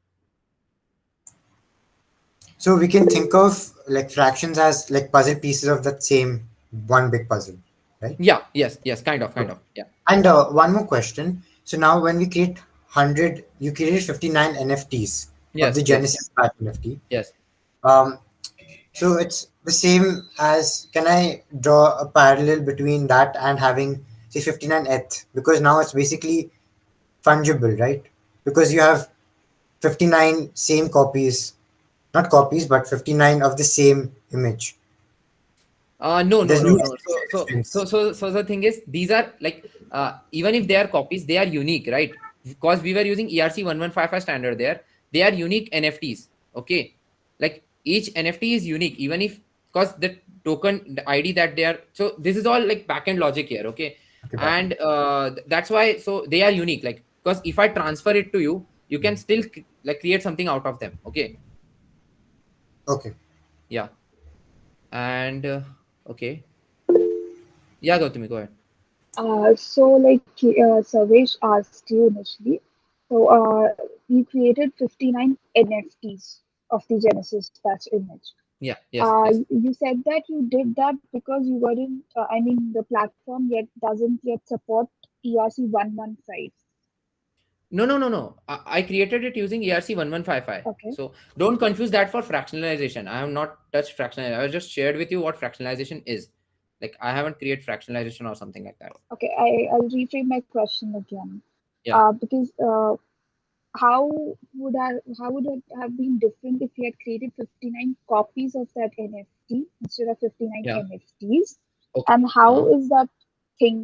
Speaker 7: So we can think of like fractions as like puzzle pieces of that same one big puzzle, right?
Speaker 1: Yeah, yes, kind of,
Speaker 7: Okay.
Speaker 1: yeah.
Speaker 7: And one more question. So now when we create 100, you created 59 NFTs of the
Speaker 1: Yes,
Speaker 7: Genesis Batch NFT.
Speaker 1: yes.
Speaker 7: Um, so it's the same as, can I draw a parallel between that and having, say, 59 ETH? Because now it's basically fungible, right? Because you have 59 same copies, not copies, but 59 of the same image.
Speaker 1: No,
Speaker 7: There's no
Speaker 1: no.
Speaker 7: difference.
Speaker 1: So the thing is, these are like even if they are copies, they are unique, right? Because we were using ERC 1155 standard there. They are unique NFTs. Okay, like each NFT is unique, even if because the token, the ID that they are. So this is all like backend logic here. Okay,
Speaker 7: Okay,
Speaker 1: and that's why so they are unique. Like because if I transfer it to you, you can still like create something out of them. Okay,
Speaker 7: okay.
Speaker 1: yeah, and okay, yeah, Gautami, go ahead.
Speaker 4: So like Sarvesh asked you initially, so you created 59 NFTs of the Genesis Patch image.
Speaker 1: Yeah, yes.
Speaker 4: You said that you did that because you weren't, I mean, the platform yet doesn't yet support ERC 115.
Speaker 1: No. I created it using ERC 1155.
Speaker 4: Okay.
Speaker 1: So don't confuse that for fractionalization. I have not touched fractionalization. I just shared with you what fractionalization is. Like I haven't created fractionalization or something like that.
Speaker 4: Okay, I'll reframe my question again.
Speaker 1: Yeah.
Speaker 4: Because how would it have been different if you had created 59 copies of that NFT instead of 59
Speaker 1: Yeah.
Speaker 4: NFTs?
Speaker 1: Okay.
Speaker 4: And how is that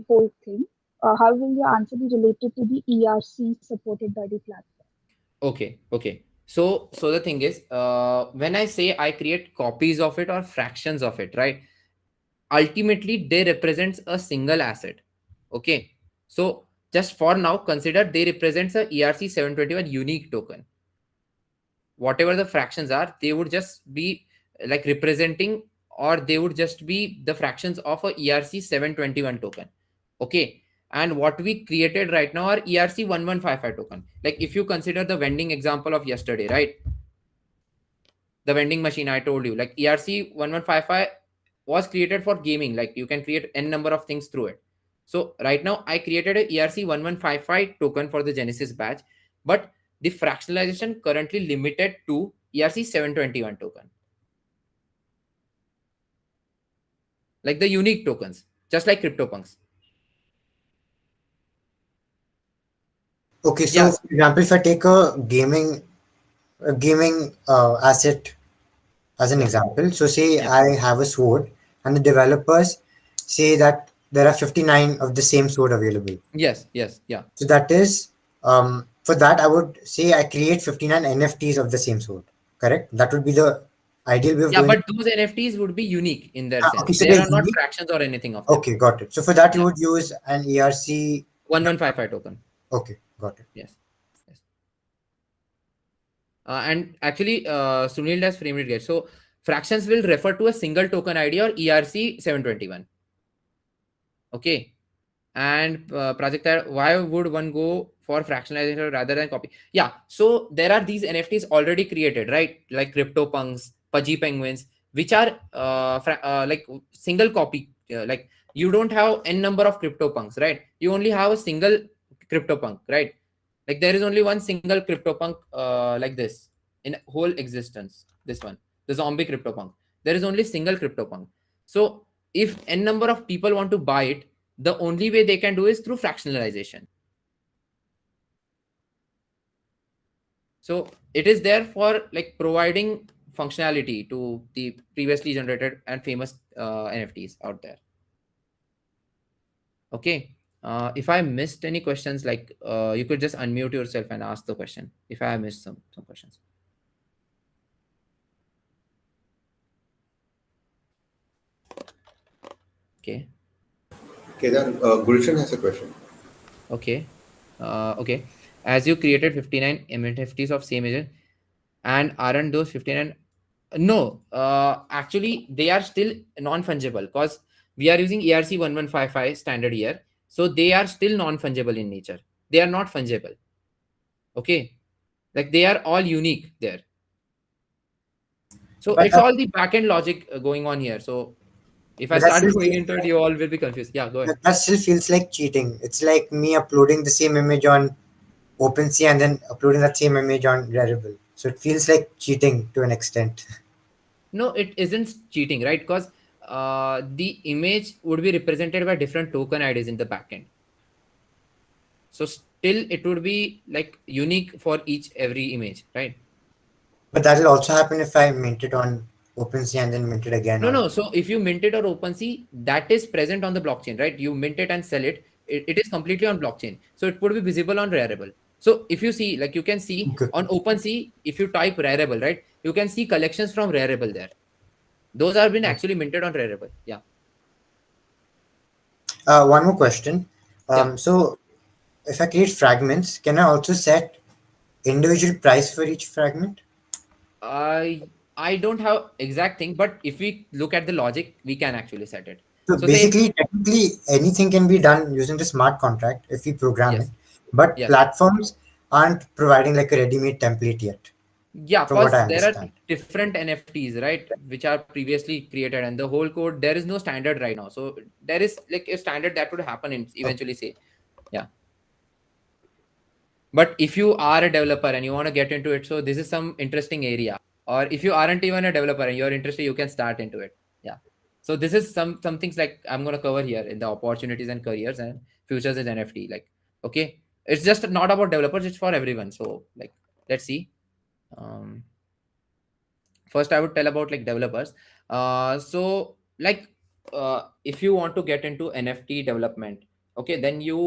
Speaker 4: whole thing? How will your answer be related to the ERC supported by the platform?
Speaker 1: Okay. So the thing is, when I say I create copies of it or fractions of it, right? Ultimately, they represents a single asset. Okay. So just for now, consider they represents a ERC 721 unique token. Whatever the fractions are, they would just be like representing, or they would just be the fractions of a ERC 721 token. Okay. And what we created right now are ERC 1155 token. Like if you consider the vending example of yesterday, right? The vending machine I told you, like ERC 1155 was created for gaming. Like you can create n number of things through it. So right now I created a ERC 1155 token for the Genesis batch, but the fractionalization currently limited to ERC 721 token. Like the unique tokens, just like CryptoPunks.
Speaker 7: Okay, so
Speaker 1: Yeah.
Speaker 7: for example, if I take a gaming asset as an
Speaker 1: Yeah.
Speaker 7: example, so say
Speaker 1: Yeah.
Speaker 7: I have a sword, and the developers say that there are 59 of the same sword available.
Speaker 1: Yes. Yeah.
Speaker 7: So that is, for that I would say I create 59 NFTs of the same sword. Correct? That would be the ideal way of
Speaker 1: Yeah,
Speaker 7: doing it.
Speaker 1: but those NFTs would be unique in their
Speaker 7: Okay,
Speaker 1: sense.
Speaker 7: so
Speaker 1: There
Speaker 7: they're
Speaker 1: are not
Speaker 7: unique.
Speaker 1: fractions or anything of them.
Speaker 7: Okay, got it. So for that you
Speaker 1: Yeah.
Speaker 7: would use an ERC.
Speaker 1: 1155 token.
Speaker 7: Okay, got it.
Speaker 1: Yes. And actually, Sunil has framed it here. So fractions will refer to a single token ID or ERC 721. Okay. And Prajakta, why would one go for fractionalization rather than copy? Yeah. So there are these NFTs already created, right? Like CryptoPunks, Pudgy Penguins, which are like single copy. Like you don't have n number of CryptoPunks, right? You only have a single CryptoPunk, right? Like there is only one single CryptoPunk like this in whole existence. This one, the zombie CryptoPunk. There is only single CryptoPunk. So if n number of people want to buy it, the only way they can do is through fractionalization. So it is there for like providing functionality to the previously generated and famous NFTs out there. Okay. If I missed any questions, like you could just unmute yourself and ask the question if I missed some questions. Okay.
Speaker 8: Kedar, Gulshan has a question.
Speaker 1: Okay. Okay. As you created 59 NFTs of same agent, and aren't those 59? No, actually they are still non-fungible because we are using ERC 1155 standard year. So they are still non-fungible in nature. They are not fungible. Okay. Like they are all unique there. So
Speaker 7: But
Speaker 1: it's all the backend logic going on here. So if I
Speaker 7: But that
Speaker 1: start
Speaker 7: still
Speaker 1: going
Speaker 7: feels
Speaker 1: into it, you all will be confused. Yeah, go ahead.
Speaker 7: that still feels like cheating. It's like me uploading the same image on OpenSea and then uploading that same image on Rarible. So it feels like cheating to an extent.
Speaker 1: No, it isn't cheating, right? Because the image would be represented by different token IDs in the backend. So still it would be like unique for every image, right?
Speaker 7: But that will also happen if I mint it on OpenSea and then mint it again.
Speaker 1: No. So if you mint it or OpenSea, that is present on the blockchain, right? You mint it and sell it. It is completely on blockchain. So it would be visible on Rarible. So if you see, like you can see
Speaker 7: Okay.
Speaker 1: on OpenSea, if you type Rarible, right, you can see collections from Rarible there. Those have been actually minted on Rarible. Yeah.
Speaker 7: One more question.
Speaker 1: Yeah.
Speaker 7: So if I create fragments, can I also set individual price for each fragment?
Speaker 1: I don't have exact thing, but if we look at the logic, we can actually set it.
Speaker 7: So
Speaker 1: So
Speaker 7: basically, technically, anything can be done using the smart contract if we program
Speaker 1: Yes.
Speaker 7: it. But
Speaker 1: Yes.
Speaker 7: platforms aren't providing like a ready-made template yet.
Speaker 1: Yeah,
Speaker 7: From what
Speaker 1: because
Speaker 7: I
Speaker 1: there are
Speaker 7: understand.
Speaker 1: different NFTs, right, which are previously created, and the whole code, there is no standard right now. So there is like a standard that would happen in eventually, say. Yeah. But if you are a developer and you want to get into it, so this is some interesting area. Or if you aren't even a developer and you're interested, you can start into it. Yeah. So this is some things like I'm going to cover here in the opportunities and careers and futures in NFT. Like, okay, it's just not about developers, it's for everyone. So like, let's see. First I would tell about like developers. So like if you want to get into NFT development, okay, then you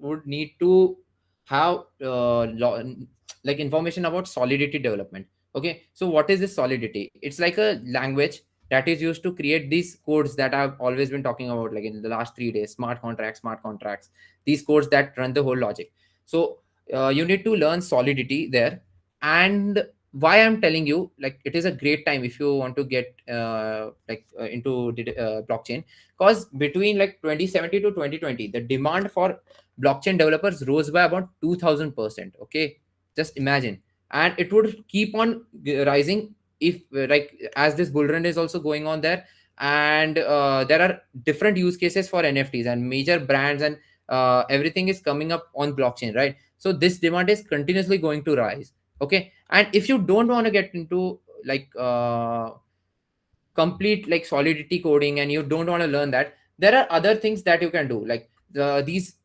Speaker 1: would need to have like information about Solidity development. Okay, so what is this Solidity? It's like a language that is used to create these codes that I've always been talking about, like in the last 3 days: smart contracts, these codes that run the whole logic. So you need to learn Solidity there. And why I'm telling you, like, it is a great time if you want to get into blockchain, because between like 2070 to 2020, the demand for blockchain developers rose by about 2000%. Okay, just imagine. And it would keep on rising if like as this bull run is also going on there. And there are different use cases for NFTs and major brands, and everything is coming up on blockchain, right? So this demand is continuously going to rise. Okay, and if you don't want to get into like complete like Solidity coding and you don't want to learn that, there are other things that you can do. Like these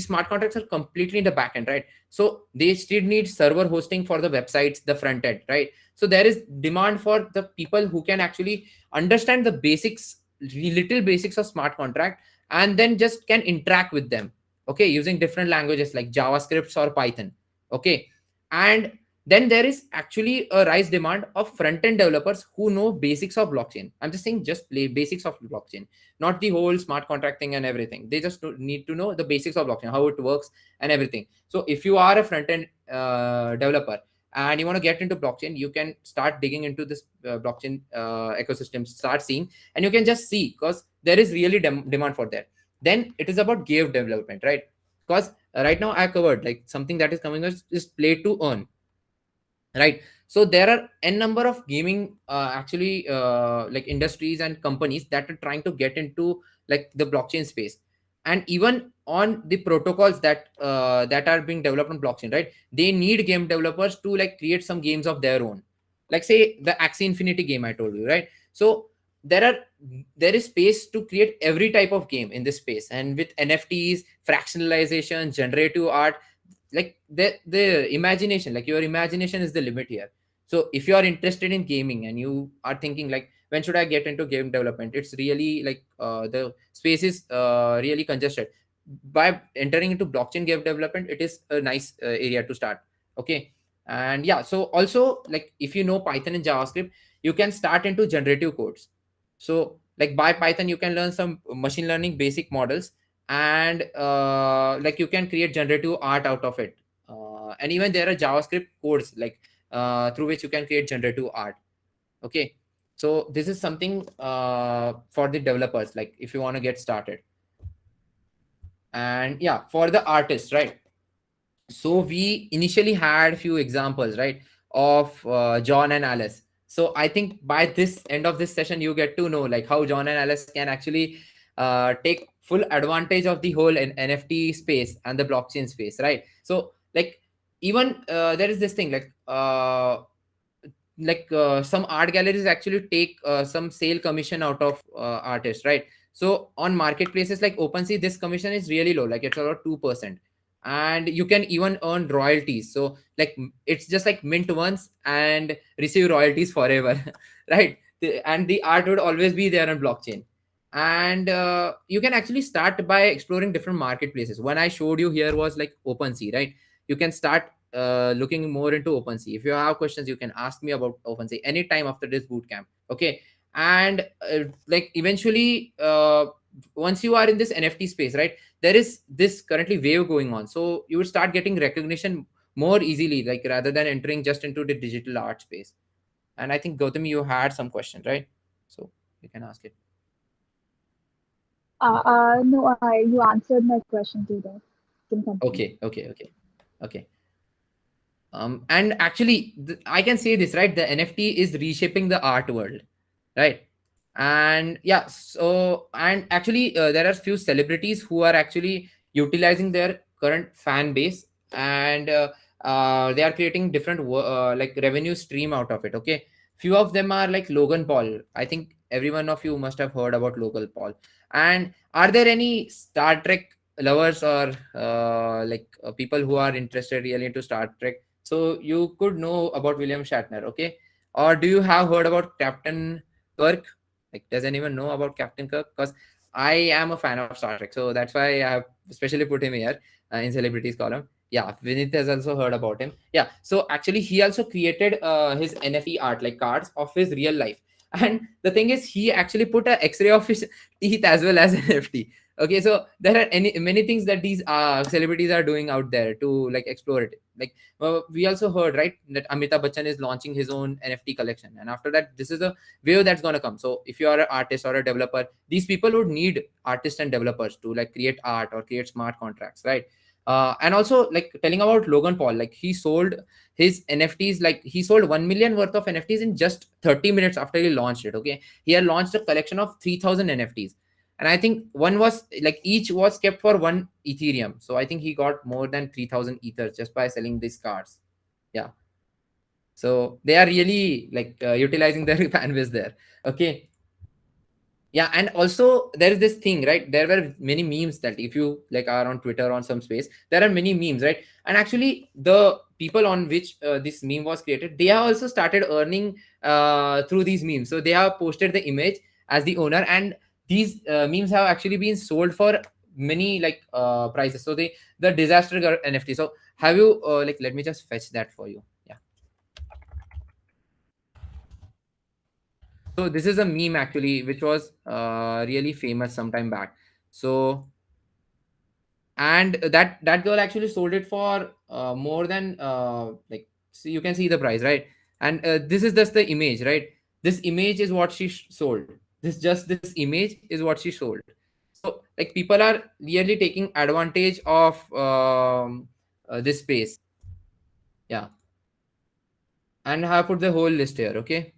Speaker 1: smart contracts are completely in the back end, right? So they still need server hosting for the websites, the front end, right? So there is demand for the people who can actually understand the basics, little basics of smart contract, and then just can interact with them, okay, using different languages like JavaScript or Python. Okay, and then there is actually a rise demand of front-end developers who know basics of blockchain. I'm just saying just basics of blockchain, not the whole smart contract thing and everything. They just need to know the basics of blockchain, how it works and everything. So if you are a front-end developer and you want to get into blockchain, you can start digging into this blockchain ecosystem, start seeing, and you can just see, because there is really demand for that. Then it is about game development, right? Because right now I covered like something that is coming is play to earn, right? So there are n number of gaming like industries and companies that are trying to get into like the blockchain space. and even on the protocols that that are being developed on blockchain, right? They need game developers to like create some games of their own, like say the Axie Infinity game I told you, right? So there is space to create every type of game in this space, and with NFTs, fractionalization, generative art, like the imagination, like your imagination is the limit here. So if you are interested in gaming and you are thinking like, when should I get into game development, it's really like the space is really congested. By entering into blockchain game development, it is a nice area to start. Okay. And yeah, so also like if you know Python and JavaScript, you can start into generative codes. So like by Python you can learn some machine learning basic models, and like you can create generative art out of it, and even there are JavaScript codes like through which you can create generative art. Okay, so this is something for the developers, like if you want to get started. And yeah, for the artists, right? So we initially had few examples, right, of John and Alice. So I think by this end of this session you get to know like how John and Alice can actually take full advantage of the whole NFT space and the blockchain space, right? So like even there is this thing like some art galleries actually take some sale commission out of artists, right? So on marketplaces like OpenSea, this commission is really low, like it's about 2%, and you can even earn royalties. So like it's just like mint once and receive royalties forever, right? And the art would always be there on blockchain. And you can actually start by exploring different marketplaces. One I showed you here was like OpenSea, right? You can start looking more into OpenSea. If you have questions, you can ask me about OpenSea anytime after this bootcamp. Okay. And like eventually once you are in this NFT space, right, there is this currently wave going on, so you will start getting recognition more easily, like rather than entering just into the digital art space. And I think Gautam, you had some questions, right? So you can ask it.
Speaker 4: No, you answered my question too there. You can continue.
Speaker 1: Okay. And actually I can say this, right? The NFT is reshaping the art world, right? And yeah, so and actually there are few celebrities who are actually utilizing their current fan base, and they are creating different like revenue stream out of it. Okay, few of them are like Logan Paul. I think every one of you must have heard about Logan Paul. And are there any Star Trek lovers or people who are interested really into Star Trek? So you could know about William Shatner. Okay, or do you have heard about Captain Kirk? Like, does anyone know about Captain Kirk? Because I am a fan of Star Trek, so that's why I have especially put him here in celebrities column. Yeah, Vinith has also heard about him. Yeah, so actually he also created his NFT art, like cards of his real life. And the thing is, he actually put an X-ray of his teeth as well as NFT. Okay, so there are many things that these celebrities are doing out there to like explore it. Like we also heard, right, that Amitabh Bachchan is launching his own NFT collection, and after that, this is a wave that's gonna come. So if you are an artist or a developer, these people would need artists and developers to like create art or create smart contracts, right? And also like telling about Logan Paul, like he sold his NFTs, like he sold 1 million worth of NFTs in just 30 minutes after he launched it. Okay, he had launched a collection of 3,000 NFTs, and I think one was like each was kept for 1 Ethereum. So I think he got more than 3,000 ethers just by selling these cards. Yeah, so they are really like utilizing their fan base there. Okay. Yeah, and also there is this thing, right? There were many memes that if you like are on Twitter on some space, there are many memes, right? And actually the people on which this meme was created, they have also started earning through these memes. So they have posted the image as the owner, and these memes have actually been sold for many like prices. So the disaster NFT. So have you like, let me just fetch that for you. Yeah, so this is a meme actually, which was really famous some time back. So, and that girl actually sold it for more than like, so you can see the price, right? And this is just the image, right? This image is what she sold. This image is what she sold. So like people are really taking advantage of this space. Yeah, and I have put the whole list here. Okay.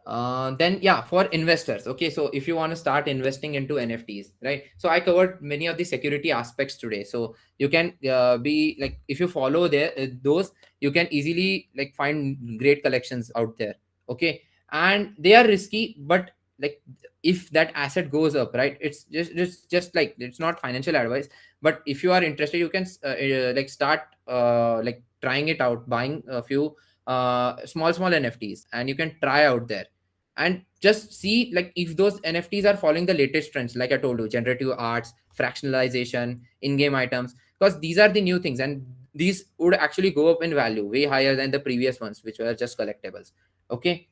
Speaker 1: Then yeah, for investors, okay, so if you want to start investing into NFTs, right? So I covered many of the security aspects today, so you can be like, if you follow there those, you can easily like find great collections out there, okay? And they are risky, but like if that asset goes up, right, it's just like, it's not financial advice, but if you are interested, you can like start like trying it out, buying a few small NFTs, and you can try out there and just see like if those NFTs are following the latest trends, like I told you, generative arts, fractionalization, in-game items, because these are the new things, and these would actually go up in value way higher than the previous ones, which were just collectibles. Okay.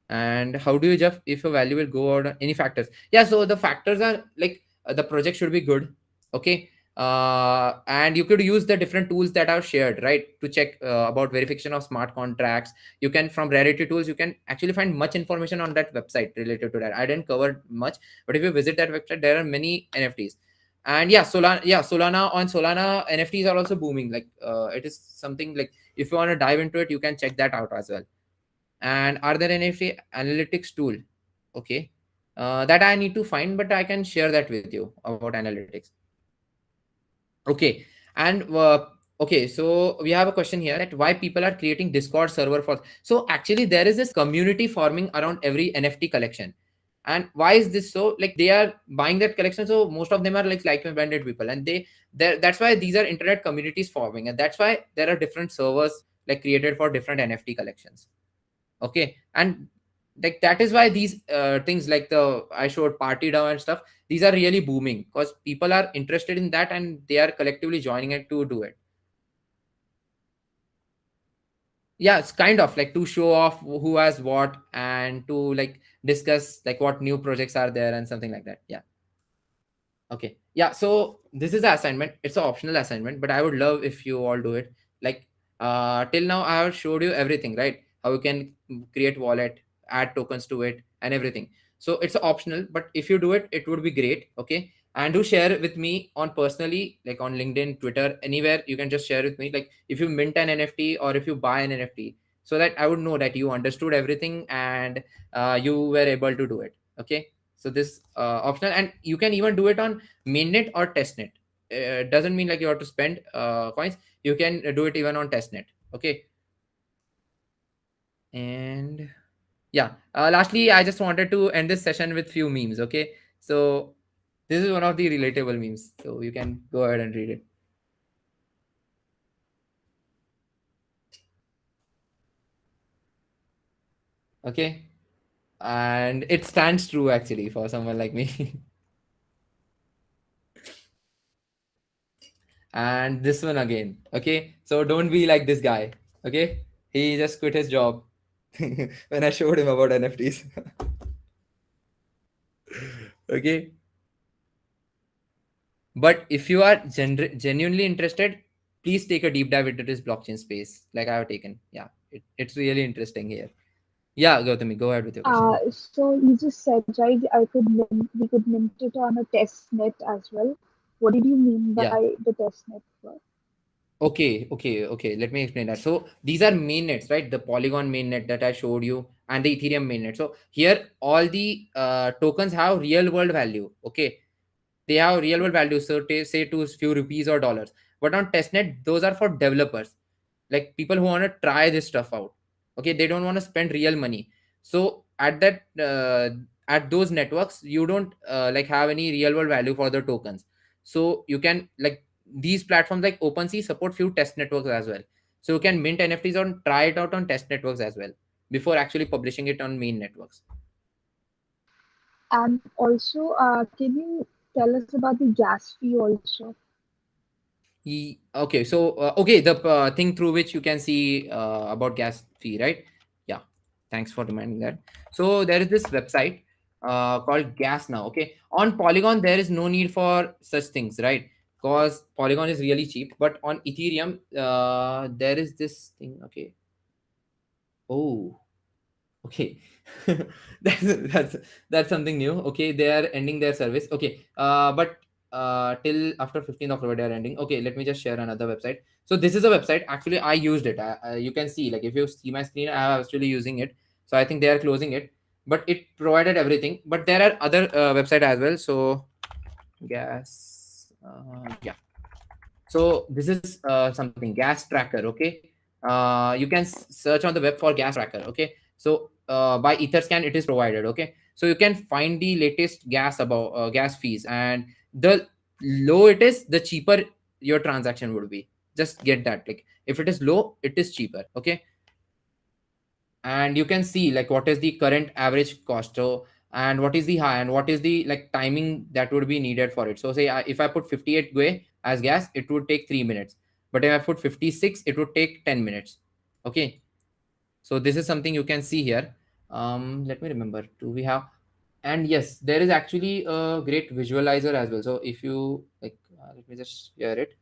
Speaker 1: And how do you judge if a value will go out? Any factors? Yeah, so the factors are like the project should be good, okay, and you could use the different tools that are shared, right, to check about verification of smart contracts. You can, from Rarity tools, you can actually find much information on that website related to that. I didn't cover much, but if you visit that website, there are many NFTs. And yeah, Solana NFTs are also booming, like it is something like, if you want to dive into it, you can check that out as well. And are there any analytics tool? Okay, that I need to find, but I can share that with you about analytics. Okay. And okay, so we have a question here, that why people are creating Discord server for. So actually there is this community forming around every NFT collection. And why is this so? Like they are buying that collection, so most of them are like-minded people, and that's why these are internet communities forming, and that's why there are different servers like created for different NFT collections. Okay. And like that is why these things like the I showed Party Down and stuff, these are really booming because people are interested in that and they are collectively joining it to do it. Yeah, it's kind of like to show off who has what, and to like discuss like what new projects are there and something like that. Yeah. Okay. Yeah, so this is the assignment. It's an optional assignment, but I would love if you all do it. Like till now I have showed you everything, right? How you can create wallet, add tokens to it, and everything. So it's optional, but if you do it, it would be great. Okay. And do share it with me on personally, like on LinkedIn, Twitter, anywhere. You can just share with me, like if you mint an NFT or if you buy an NFT, so that I would know that you understood everything and you were able to do it. Okay. So this optional, and you can even do it on mainnet or testnet. Doesn't mean like you have to spend coins. You can do it even on testnet. Okay. And yeah, lastly, I just wanted to end this session with few memes. Okay, so this is one of the relatable memes, so you can go ahead and read it. Okay. And it stands true actually for someone like me. And this one again. Okay, so don't be like this guy. Okay, he just quit his job when I showed him about NFTs. Okay, but if you are genuinely interested, please take a deep dive into this blockchain space like I have taken. Yeah, it's really interesting here. Yeah, Gautami, go ahead with your question.
Speaker 4: So you just said, right, we could mint it on a test net as well. What did you mean by
Speaker 1: Yeah.
Speaker 4: the test net?
Speaker 1: Okay. Let me explain that. So these are mainnets, right? The Polygon mainnet that I showed you and the Ethereum mainnet. So here, all the tokens have real world value. Okay, they have real world value. So say to few rupees or dollars. But on testnet, those are for developers, like people who want to try this stuff out. Okay, they don't want to spend real money. So at those networks, you don't like have any real world value for the tokens. So you can like, these platforms like OpenSea support few test networks as well. So you can mint NFTs on, try it out on test networks as well before actually publishing it on main networks.
Speaker 4: And also, can you tell us about the gas fee also?
Speaker 1: Okay, so okay, the thing through which you can see about gas fee, right? Yeah, thanks for reminding that. So there is this website called Gas Now. Okay, on Polygon there is no need for such things, right? Because Polygon is really cheap. But on Ethereum, there is this thing. Okay. Oh, okay. That's something new. Okay, they are ending their service. Okay, but till after 15th October they are ending. Okay, let me just share another website. So this is a website. Actually, I used it. You can see, like if you see my screen, I am actually using it. So I think they are closing it, but it provided everything. But there are other website as well. So gas, yeah. So this is something gas tracker. Okay, you can search on the web for gas tracker. Okay, so by Etherscan it is provided. Okay, so you can find the latest gas about gas fees, and the low it is, the cheaper your transaction would be. Just get that. Like if it is low, it is cheaper. Okay, and you can see like what is the current average cost. So and what is the high and what is the like timing that would be needed for it. So say if I put 58 GUI as gas, it would take 3 minutes, but if I put 56, it would take 10 minutes. Okay, so this is something you can see here. Let me remember, do we have, and yes, there is actually a great visualizer as well. So if you like let me just share it.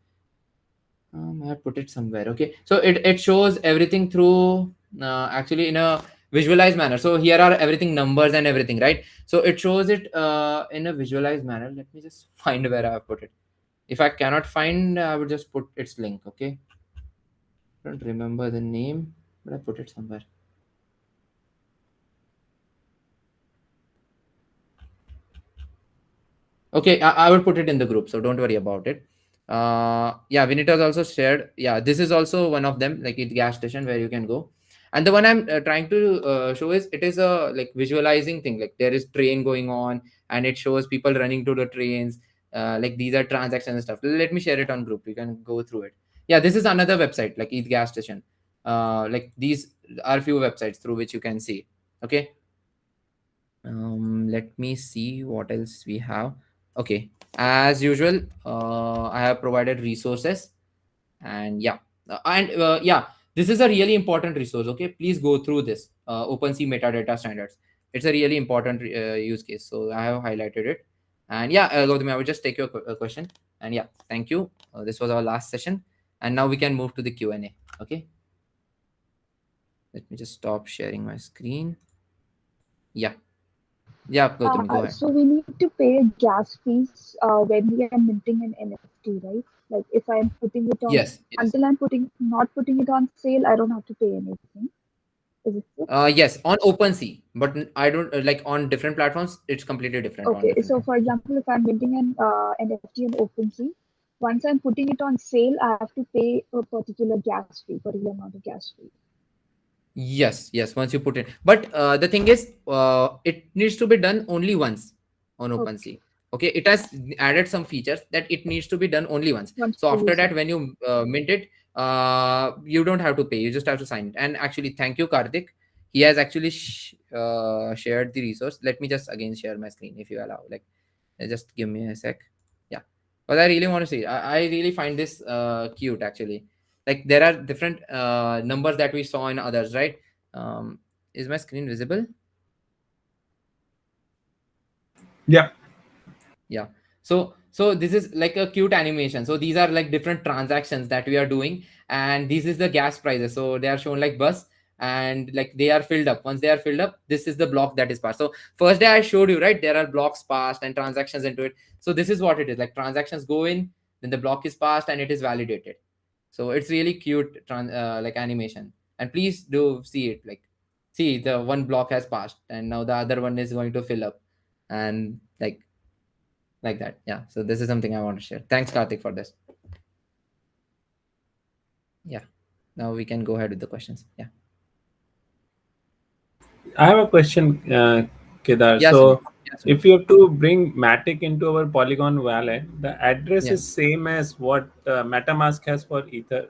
Speaker 1: I have put it somewhere. Okay, so it shows everything through actually in a visualized manner. So here are everything numbers and everything, right? So it shows it in a visualized manner. Let me just find where I have put it. If I cannot find, I would just put its link. Okay, don't remember the name, but I put it somewhere. Okay, I will put it in the group, so don't worry about it. Yeah, Vinita has also shared. Yeah, this is also one of them, like it's gas station where you can go. And the one I'm trying to show is, it is a like visualizing thing. Like there is train going on, and it shows people running to the trains. Like these are transactions and stuff. Let me share it on group. You can go through it. Yeah, this is another website like ETH gas station. Like these are few websites through which you can see. Okay. Let me see what else we have. Okay, as usual, I have provided resources, and yeah, yeah, this is a really important resource. Okay, please go through this OpenSea metadata standards. It's a really important use case, so I have highlighted it. And yeah, Gautami, I will just take your question. And yeah, thank you. This was our last session, and now we can move to the Q&A. Okay, let me just stop sharing my screen. Yeah. Yeah, Gautami, go ahead.
Speaker 4: So we need to pay gas fees when we are minting an NFT, right? Like if I'm putting it on,
Speaker 1: Yes.
Speaker 4: until I'm not putting it on sale, I don't have to pay anything. Is it so?
Speaker 1: Yes, on OpenSea, but I don't like on different platforms. It's completely different.
Speaker 4: Okay, so for example, if I'm minting an NFT on OpenSea, once I'm putting it on sale, I have to pay a particular amount of gas fee.
Speaker 1: Yes, once you put it, but the thing is, it needs to be done only once on OpenSea. Okay, it has added some features that it needs to be done only once. So after that, when you mint it, you don't have to pay. You just have to sign it. And actually, thank you, Karthik. He has actually shared the resource. Let me just again share my screen if you allow. Like, just give me a sec. Yeah, but I really want to see. I really find this cute actually. Like there are different numbers that we saw in others, right? Is my screen visible?
Speaker 3: Yeah.
Speaker 1: So this is like a cute animation. So these are like different transactions that we are doing, and this is the gas prices. So they are shown like bus, and like they are filled up. Once they are filled up, this is the block that is passed. So first day I showed you, right? There are blocks passed and transactions into it. So this is what it is. Like transactions go in, then the block is passed and it is validated. So it's really cute like animation, and please do see it. Like see, the one block has passed and now the other one is going to fill up, and like that. Yeah, so this is something I want to share. Thanks, Karthik, for this. Yeah, now we can go ahead with the questions. Yeah,
Speaker 3: I have a question, Kedar.
Speaker 1: yes,
Speaker 3: So
Speaker 1: yes,
Speaker 3: if you have to bring Matic into our Polygon wallet, the address is same as what MetaMask has for Ether.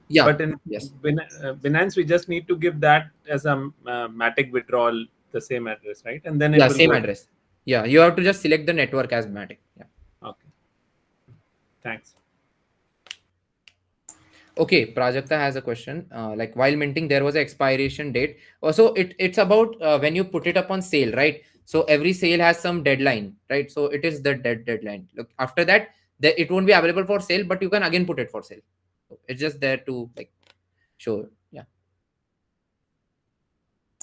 Speaker 1: yeah,
Speaker 3: But in Binance, we just need to give that as a Matic withdrawal, the same address, right? And then it will
Speaker 1: same
Speaker 3: go.
Speaker 1: address. Yeah, you have to just select the network as Matic. Yeah.
Speaker 3: Okay. Thanks.
Speaker 1: Okay, Prajakta has a question. Like while minting, there was an expiration date. Also, it's about when you put it up on sale, right? So every sale has some deadline, right? So it is the deadline. Look, after that, it won't be available for sale, but you can again put it for sale. So it's just there to like show. Yeah.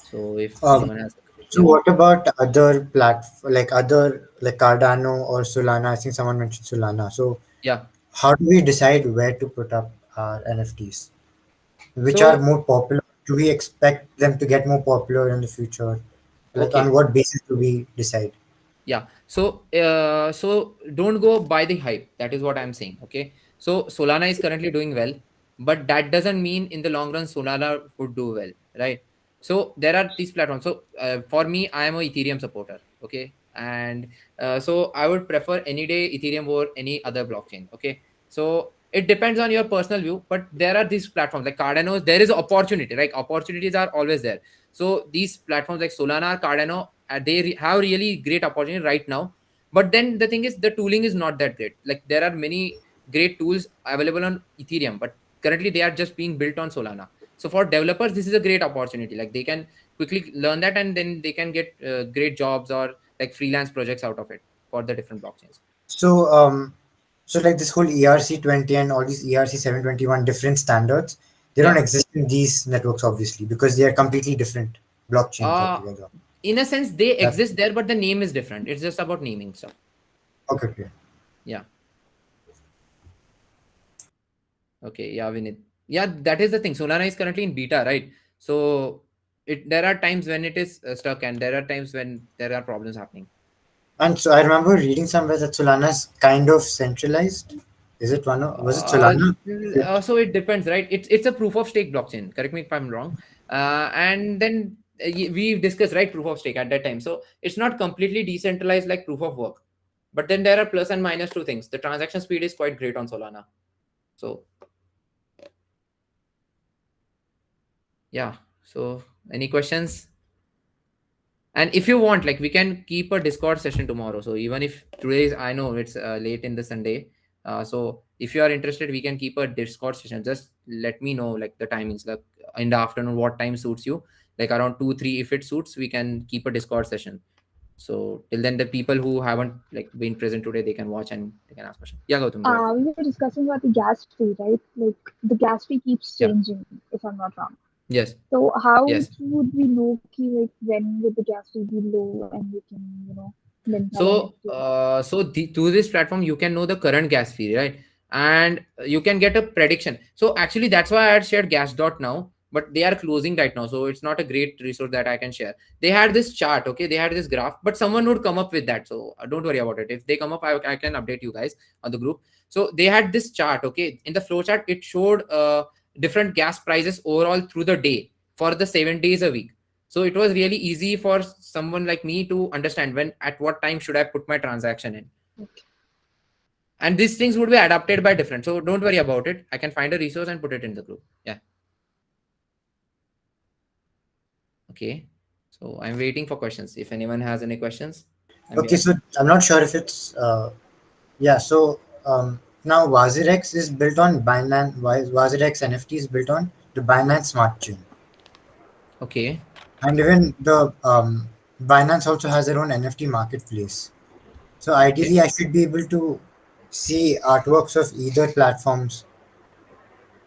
Speaker 1: So if someone has.
Speaker 7: So what about other like Cardano or Solana? I think someone mentioned Solana. So
Speaker 1: Yeah.
Speaker 7: how do we decide where to put up our NFTs? Which are more popular do we expect them to get more popular in the future? Like,
Speaker 1: Okay.
Speaker 7: on what basis do we decide?
Speaker 1: Yeah. So don't go by the hype. That is what I'm saying. Okay. So Solana is currently doing well, but that doesn't mean in the long run Solana would do well, right? So there are these platforms. So for me, I am a Ethereum supporter. Okay. And so I would prefer any day Ethereum over any other blockchain. Okay. So it depends on your personal view, but there are these platforms like Cardano. There is opportunity, right? Opportunities are always there. So these platforms like Solana, Cardano, have really great opportunity right now. But then the thing is, the tooling is not that great. Like there are many great tools available on Ethereum, but currently they are just being built on Solana. So for developers, this is a great opportunity. Like they can quickly learn that, and then they can get great jobs or like freelance projects out of it for the different blockchains.
Speaker 7: So, so like this whole ERC-20 and all these ERC-721 different standards, they don't
Speaker 1: Yeah.
Speaker 7: exist in these networks, obviously, because they are completely different blockchains altogether.
Speaker 1: In a sense, they
Speaker 7: That,
Speaker 1: exist there, but the name is different. It's just about naming stuff.
Speaker 7: okay, okay.
Speaker 1: Yeah. Okay. Yeah, Vinit. Yeah, that is the thing. Solana is currently in beta, right? So there are times when it is stuck, and there are times when there are problems happening.
Speaker 7: And so I remember reading somewhere that Solana is kind of centralized. Is it was it Solana?
Speaker 1: So it depends, right? It's a proof of stake blockchain. Correct me if I'm wrong. And then we discussed, right, proof of stake at that time. So it's not completely decentralized like proof of work. But then there are plus and minus two things. The transaction speed is quite great on Solana. So yeah. So any questions? And if you want, like, we can keep a Discord session tomorrow. So even if today is, I know it's late in the Sunday. So if you are interested, we can keep a Discord session. Just let me know like the timings, like in the afternoon, what time suits you. Like around 2, 3, if it suits, we can keep a Discord session. So till then, the people who haven't like been present today, they can watch and they can ask questions. Yeah, Gautam, go ahead.
Speaker 4: We were discussing about the gas fee, right? Like the gas fee keeps
Speaker 1: Yeah.
Speaker 4: changing, if I'm not wrong.
Speaker 1: Yes.
Speaker 4: So how
Speaker 1: Yes.
Speaker 4: would we know like when would the gas fee be low and we can, mint our
Speaker 1: So,
Speaker 4: NFT?
Speaker 1: through this platform, you can know the current gas fee, right? And you can get a prediction. So actually, that's why I had shared Gas.now, but they are closing right now. So it's not a great resource that I can share. They had this chart, okay? They had this graph, but someone would come up with that. So don't worry about it. If they come up, I can update you guys on the group. So they had this chart, okay? In the flow chart, it showed different gas prices overall through the day for the 7 days a week. So it was really easy for someone like me to understand when, at what time should I put my transaction in.
Speaker 4: Okay.
Speaker 1: And these things would be adapted by different. So don't worry about it. I can find a resource and put it in the group. Yeah. Okay. So I'm waiting for questions. If anyone has any questions.
Speaker 7: Okay, so I'm not sure if it's yeah. So now WazirX is built on Binance. WazirX NFT is built on the Binance Smart Chain.
Speaker 1: Okay.
Speaker 7: And even the Binance also has their own NFT marketplace. So ideally, I should be able to see artworks of either platforms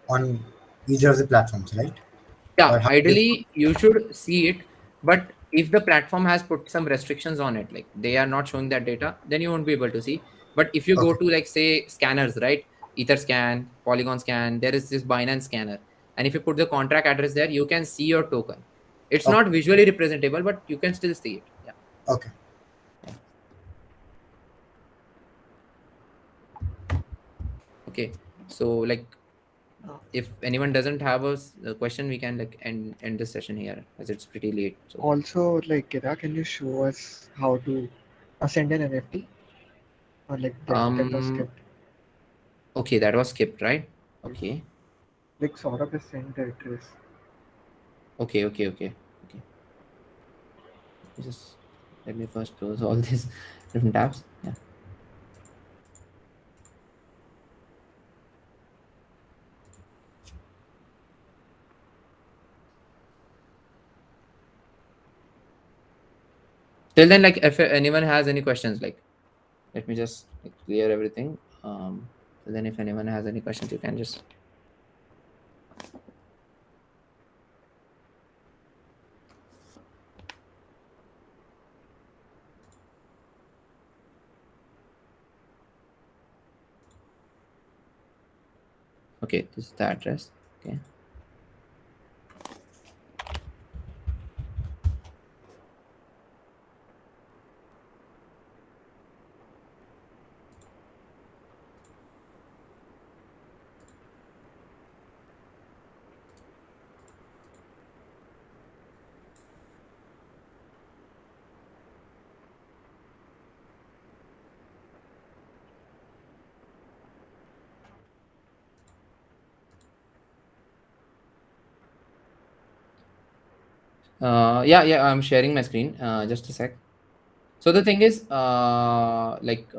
Speaker 7: on either of the platforms, right?
Speaker 1: Yeah,
Speaker 7: Or how
Speaker 1: ideally you should see it, but if the platform has put some restrictions on it, like they are not showing that data, then you won't be able to see. But if you go
Speaker 7: Okay.
Speaker 1: to like say scanners, right, Etherscan, Polygon Scan, there is this Binance scanner, and if you put the contract address there, you can see your token. It's
Speaker 7: Okay.
Speaker 1: not visually representable, but you can still see it. Yeah.
Speaker 7: Okay.
Speaker 1: Okay. So like, if anyone doesn't have a question, we can like end this session here as it's pretty late. So
Speaker 9: Also, like, Kira, can you show us how to send an NFT? Or like that was skipped.
Speaker 1: okay, that was skipped, right? Okay.
Speaker 9: Like Saurabh has sent the address.
Speaker 1: Okay. Just let me first close all these different tabs. Yeah. Till then, like, if anyone has any questions, like, let me just like, clear everything. So then if anyone has any questions, you can just. Okay, this is the address. Okay. Yeah, I'm sharing my screen. Just a sec. So the thing is, like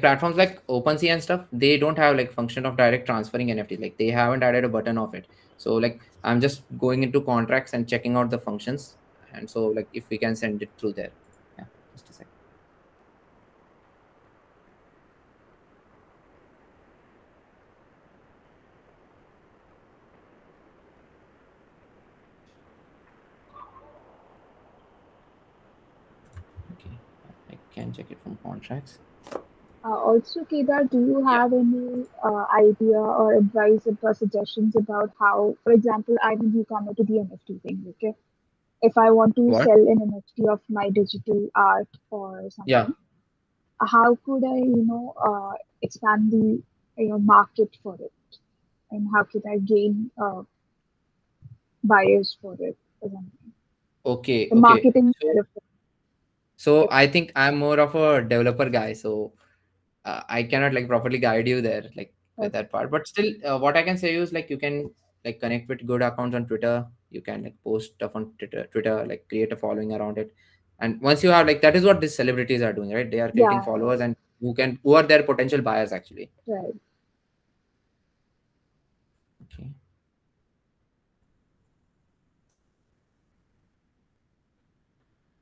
Speaker 1: platforms like OpenSea and stuff, they don't have like function of direct transferring NFT. Like they haven't added a button of it. So like I'm just going into contracts and checking out the functions, and so like if we can send it through there. Yeah, just a sec. Okay, I can check it from contracts.
Speaker 4: Also, Kedar, do you have any idea or advice or suggestions about how, for example, I'm a newcomer to the NFT thing, okay? If I want to
Speaker 1: What?
Speaker 4: sell an NFT of my digital art or
Speaker 1: Yeah.
Speaker 4: something, how could I, expand the, market for it? And how could I gain buyers for it or something?
Speaker 1: Okay.
Speaker 4: The
Speaker 1: Okay.
Speaker 4: marketing side of it.
Speaker 1: So I think I'm more of a developer guy. So I cannot like properly guide you there, like with
Speaker 4: Okay.
Speaker 1: that part. But still, what I can say is like you can like connect with good accounts on Twitter. You can like post stuff on Twitter, like create a following around it. And once you have like that is what these celebrities are doing, right? They are creating
Speaker 4: Yeah,
Speaker 1: followers and who are their potential buyers actually.
Speaker 4: right.
Speaker 1: Okay.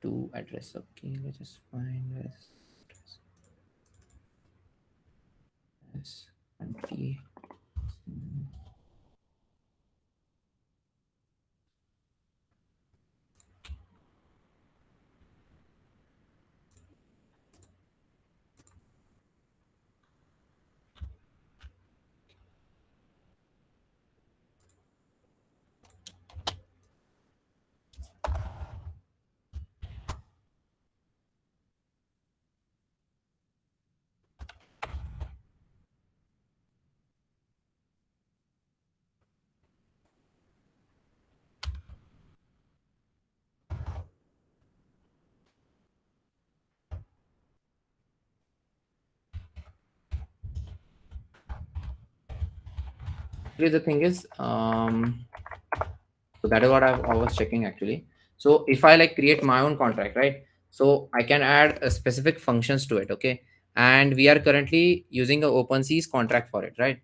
Speaker 1: To address. Okay, let's just find this address. 20. Actually, the thing is, so that is what I was checking actually. So if I like create my own contract, right? So I can add a specific functions to it, okay? And we are currently using a OpenSea's contract for it, right?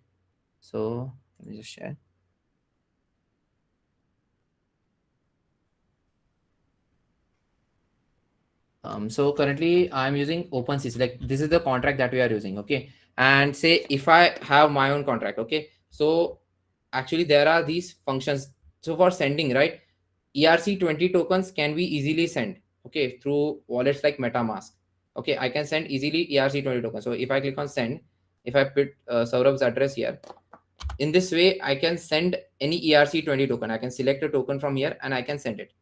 Speaker 1: So let me just share. So currently I'm using OpenSea. Like this is the contract that we are using, okay? And say if I have my own contract, okay? So actually there are these functions. So for sending, right? ERC20 tokens can be easily sent, okay, through wallets like MetaMask. Okay, I can send easily ERC20 tokens. So if I click on send, if I put Saurabh's address here, in this way I can send any ERC20 token. I can select a token from here and I can send it.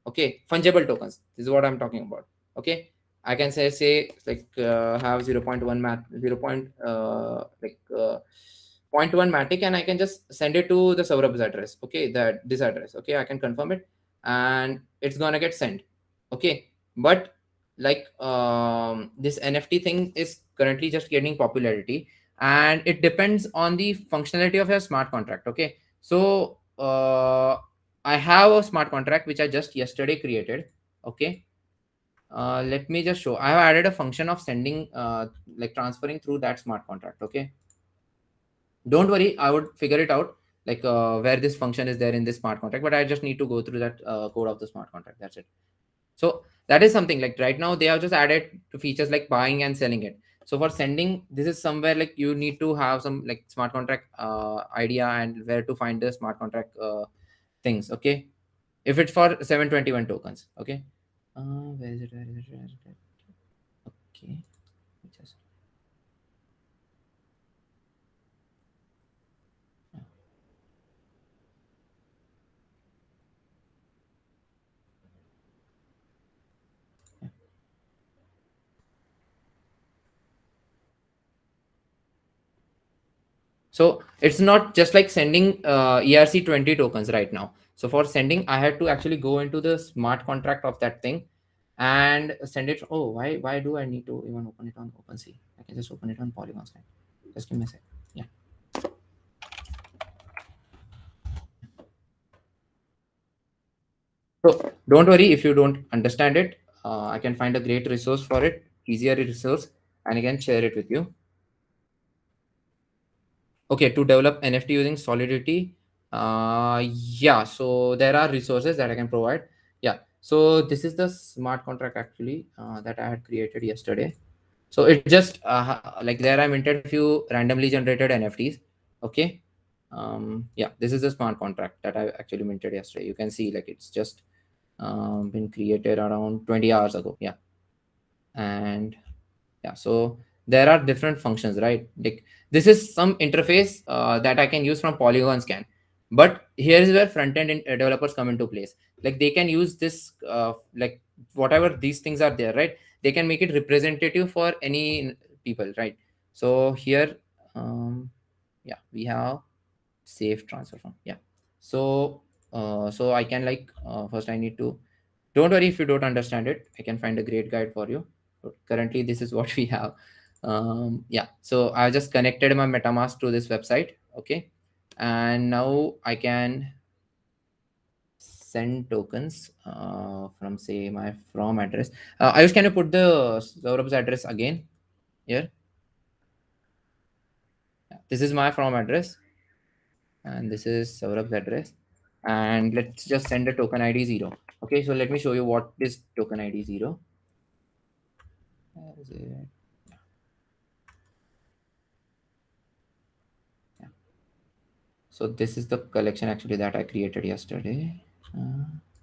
Speaker 1: Okay, fungible tokens. This is what I'm talking about. Okay, I can say like have 0.1 mat 0. Like 0.1 matic and I can just send it to the Saurabh's address. Okay, that this address. Okay, I can confirm it and it's gonna get sent. Okay, but like this NFT thing is currently just gaining popularity and it depends on the functionality of your smart contract. Okay, so I have a smart contract which I just yesterday created. Okay, let me just show. I have added a function of sending like transferring through that smart contract. Okay, don't worry, I would figure it out like where this function is there in this smart contract, but I just need to go through that code of the smart contract. That's it. So that is something like right now they have just added to features like buying and selling it. So for sending, this is somewhere like you need to have some like smart contract idea and where to find the smart contract things. Okay, if it's for 721 tokens. Okay, where is it? Where is it? Okay, just so it's not just like sending ERC20 tokens right now. So for sending, I had to actually go into the smart contract of that thing and send it. Oh, why do I need to even open it on OpenSea? I can just open it on Polygon side. Just give me a sec. Yeah. Don't worry if you don't understand it. I can find a great resource for it, easier resource, and I can share it with you. Okay, to develop NFT using Solidity. Yeah, so there are resources that I can provide. Yeah, so this is the smart contract actually that I had created yesterday. So it just like there I minted few randomly generated NFTs. Okay. Yeah, this is the smart contract that I actually minted yesterday. You can see like it's just been created around 20 hours ago. Yeah. And yeah, so there are different functions, right? Like this is some interface that I can use from Polygon Scan. But here is where front-end developers come into place. Like they can use this like whatever these things are there, right? They can make it representative for any people, right? So here yeah, we have safe transfer form. Yeah, so so I can like first I need to, don't worry if you don't understand it, I can find a great guide for you. But currently this is what we have. Yeah, so I just connected my MetaMask to this website. Okay, and now I can send tokens from say my from address. Ayush, can you put the Saurabh's address again here? Yeah, this is my from address and this is Saurabh's address, and let's just send a token ID 0. Okay, so let me show you what is token ID 0. Where is it? Yeah. So this is the collection actually that I created yesterday.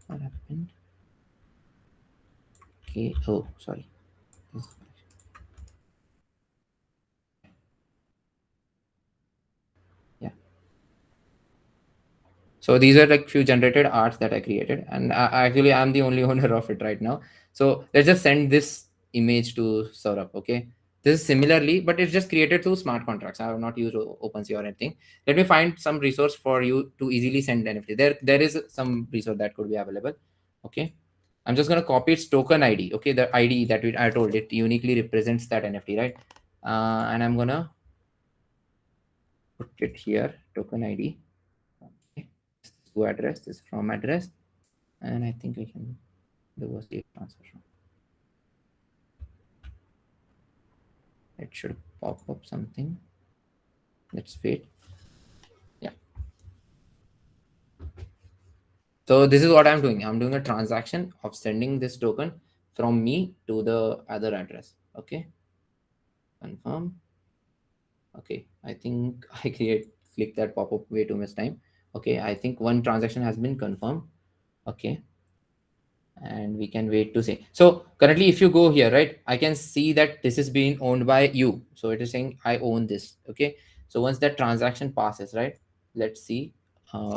Speaker 1: What happened? Okay, oh sorry. Yeah. So these are like few generated arts that I created, and actually I'm the only owner of it right now. So let's just send this image to Saurabh. Okay, this is similarly, but it's just created through smart contracts. I have not used OpenSea or anything. Let me find some resource for you to easily send NFT. There is some resource that could be available. Okay, I'm just gonna copy its token ID. Okay, the ID that I told it uniquely represents that NFT, right? And I'm gonna put it here, token ID. Okay. To address, this from address, and I think I can do a state transfer. It should pop up something. Let's wait. Yeah. So this is what I'm doing. I'm doing a transaction of sending this token from me to the other address. Okay. Confirm. Okay. I think I click that pop-up way too much time. Okay. I think one transaction has been confirmed. Okay. And we can wait to see. So currently if you go here, right, I can see that this is being owned by you. So it is saying I own this. Okay, so once that transaction passes, right, let's see,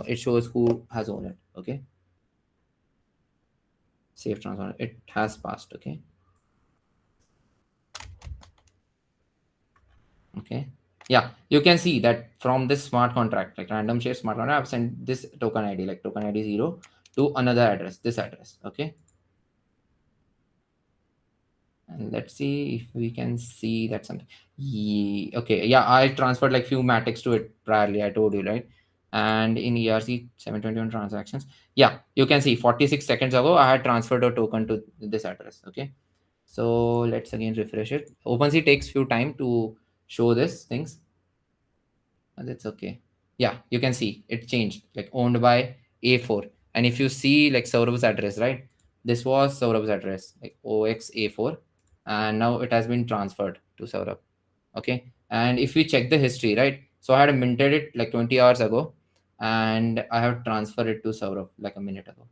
Speaker 1: it shows who has owned it. Okay, safe transfer, it has passed. Okay, okay, yeah, you can see that from this smart contract, like random share smart contract, I've sent this token ID, like token ID 0 to another address, this address. Okay, and let's see if we can see that something. Okay, yeah, I transferred like few matics to it priorly, I told you, right? And in ERC 721 transactions, yeah, you can see 46 seconds ago I had transferred a token to this address. Okay, so let's again refresh it. OpenSea takes few time to show this things, and that's okay. Yeah, you can see it changed, like owned by A4. And if you see like Saurabh's address, right, this was Saurabh's address, like OXA4, and now it has been transferred to Saurabh. Okay, and if we check the history, right, so I had minted it like 20 hours ago, and I have transferred it to Saurabh like a minute ago.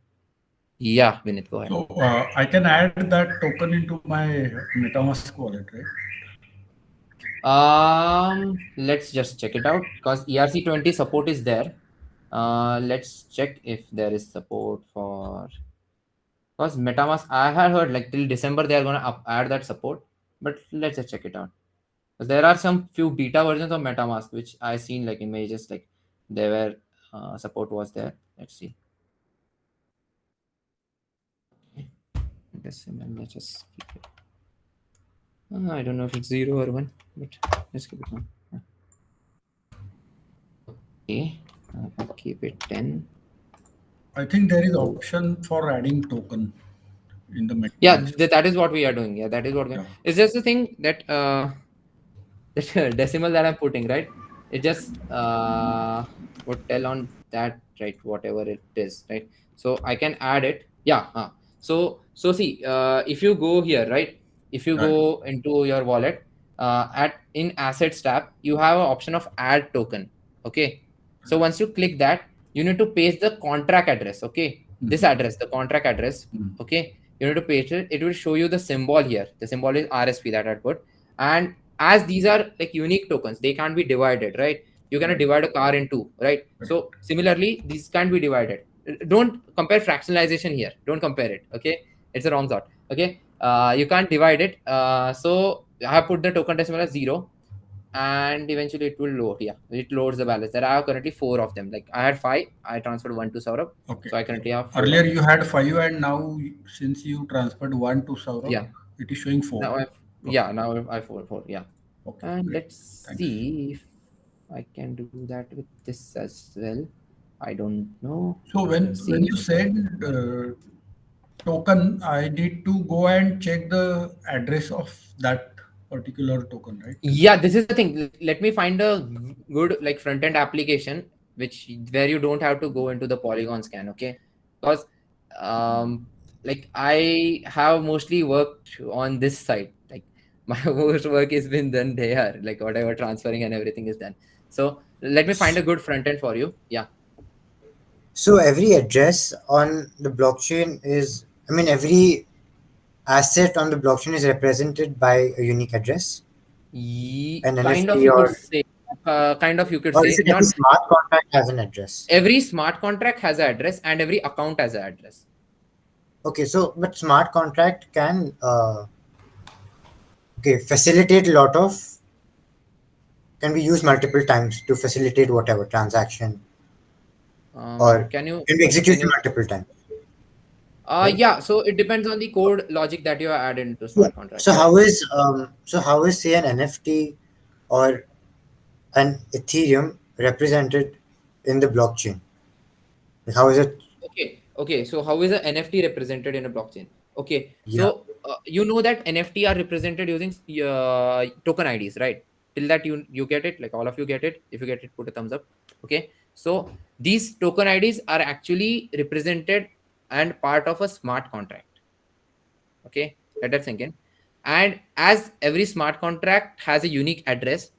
Speaker 1: Yeah, Vinit, go ahead.
Speaker 5: So I can add that token into my MetaMask wallet, right?
Speaker 1: Let's just check it out because ERC20 support is there. Let's check if there is support for, because MetaMask, I had heard like till December they are gonna add that support, but let's just check it out. Because there are some few beta versions of MetaMask which I seen like images, like there were support was there. Let's see. Okay. Let's just keep it. I don't know if it's 0 or 1, but let's keep it 1. Okay, I'll keep it 10.
Speaker 5: I think there is option for adding token in the
Speaker 1: Yeah,
Speaker 5: MetaMask.
Speaker 1: that is what we are doing. Yeah, that is what
Speaker 5: Yeah.
Speaker 1: it's just the thing that that decimal that I'm putting, right? It just would tell on that, right? Whatever it is, right? So I can add it. Yeah. So see, if you go here, right? If you
Speaker 5: Right.
Speaker 1: go into your wallet, at in assets tab, you have an option of add token. Okay. So once you click that, you need to paste the contract address. Okay. This address, the contract address.
Speaker 5: Mhm.
Speaker 1: Okay. You need to paste it. It will show you the symbol here. The symbol is RSP that I put. And as these are like unique tokens, they can't be divided, right? You cannot divide a car in two, right? So similarly, these can't be divided. Don't compare fractionalization here. Don't compare it. Okay. It's a wrong thought. Okay. You can't divide it. So I have put the token decimal as 0. And eventually it will load. Yeah, it loads the balance. There are currently 4 of them. Like I had 5, I transferred 1 to Saurabh.
Speaker 5: Okay.
Speaker 1: So I currently have 4.
Speaker 5: Earlier you had 5, and now since you transferred 1 to Saurabh,
Speaker 1: Yeah.
Speaker 5: it is showing 4.
Speaker 1: Now I have,
Speaker 5: Okay.
Speaker 1: yeah, now I have 4. Yeah.
Speaker 5: Okay.
Speaker 1: And
Speaker 5: Great.
Speaker 1: let's
Speaker 5: Thanks.
Speaker 1: see if I can do that with this as well. I don't know.
Speaker 5: So when you said token, I need to go and check the address of that particular token, right?
Speaker 1: Yeah, this is the thing. Let me find a good like front end application where you don't have to go into the Polygon scan, okay? Because like I have mostly worked on this side. Like my most work has been done there, like whatever transferring and everything is done. So let me find a good front end for you. Yeah.
Speaker 7: So every address on the blockchain is, I mean, every asset on the blockchain is represented by a unique address. An
Speaker 1: Kind of
Speaker 7: NFT
Speaker 1: you
Speaker 7: or
Speaker 1: could say. Kind of you could
Speaker 7: or
Speaker 1: say.
Speaker 7: is it
Speaker 1: Not
Speaker 7: every smart contract has an address?
Speaker 1: every smart contract has an address and every account has an address.
Speaker 7: Okay, so but smart contract can facilitate a lot of, can be used multiple times to facilitate whatever transaction, or
Speaker 1: Can you
Speaker 7: can be executed multiple times.
Speaker 1: yeah, so it depends on the code logic that you are adding to smart contract.
Speaker 7: So how is say an NFT or an Ethereum represented in the blockchain? Like, how is it?
Speaker 1: Okay. So how is an NFT represented in a blockchain? Okay. So you know that NFT are represented using token IDs, right? Till that you get it, like all of you get it. If you get it, put a thumbs up. Okay. So these token IDs are actually represented and part of a smart contract. Okay, let that sink in. And as every smart contract has a unique address,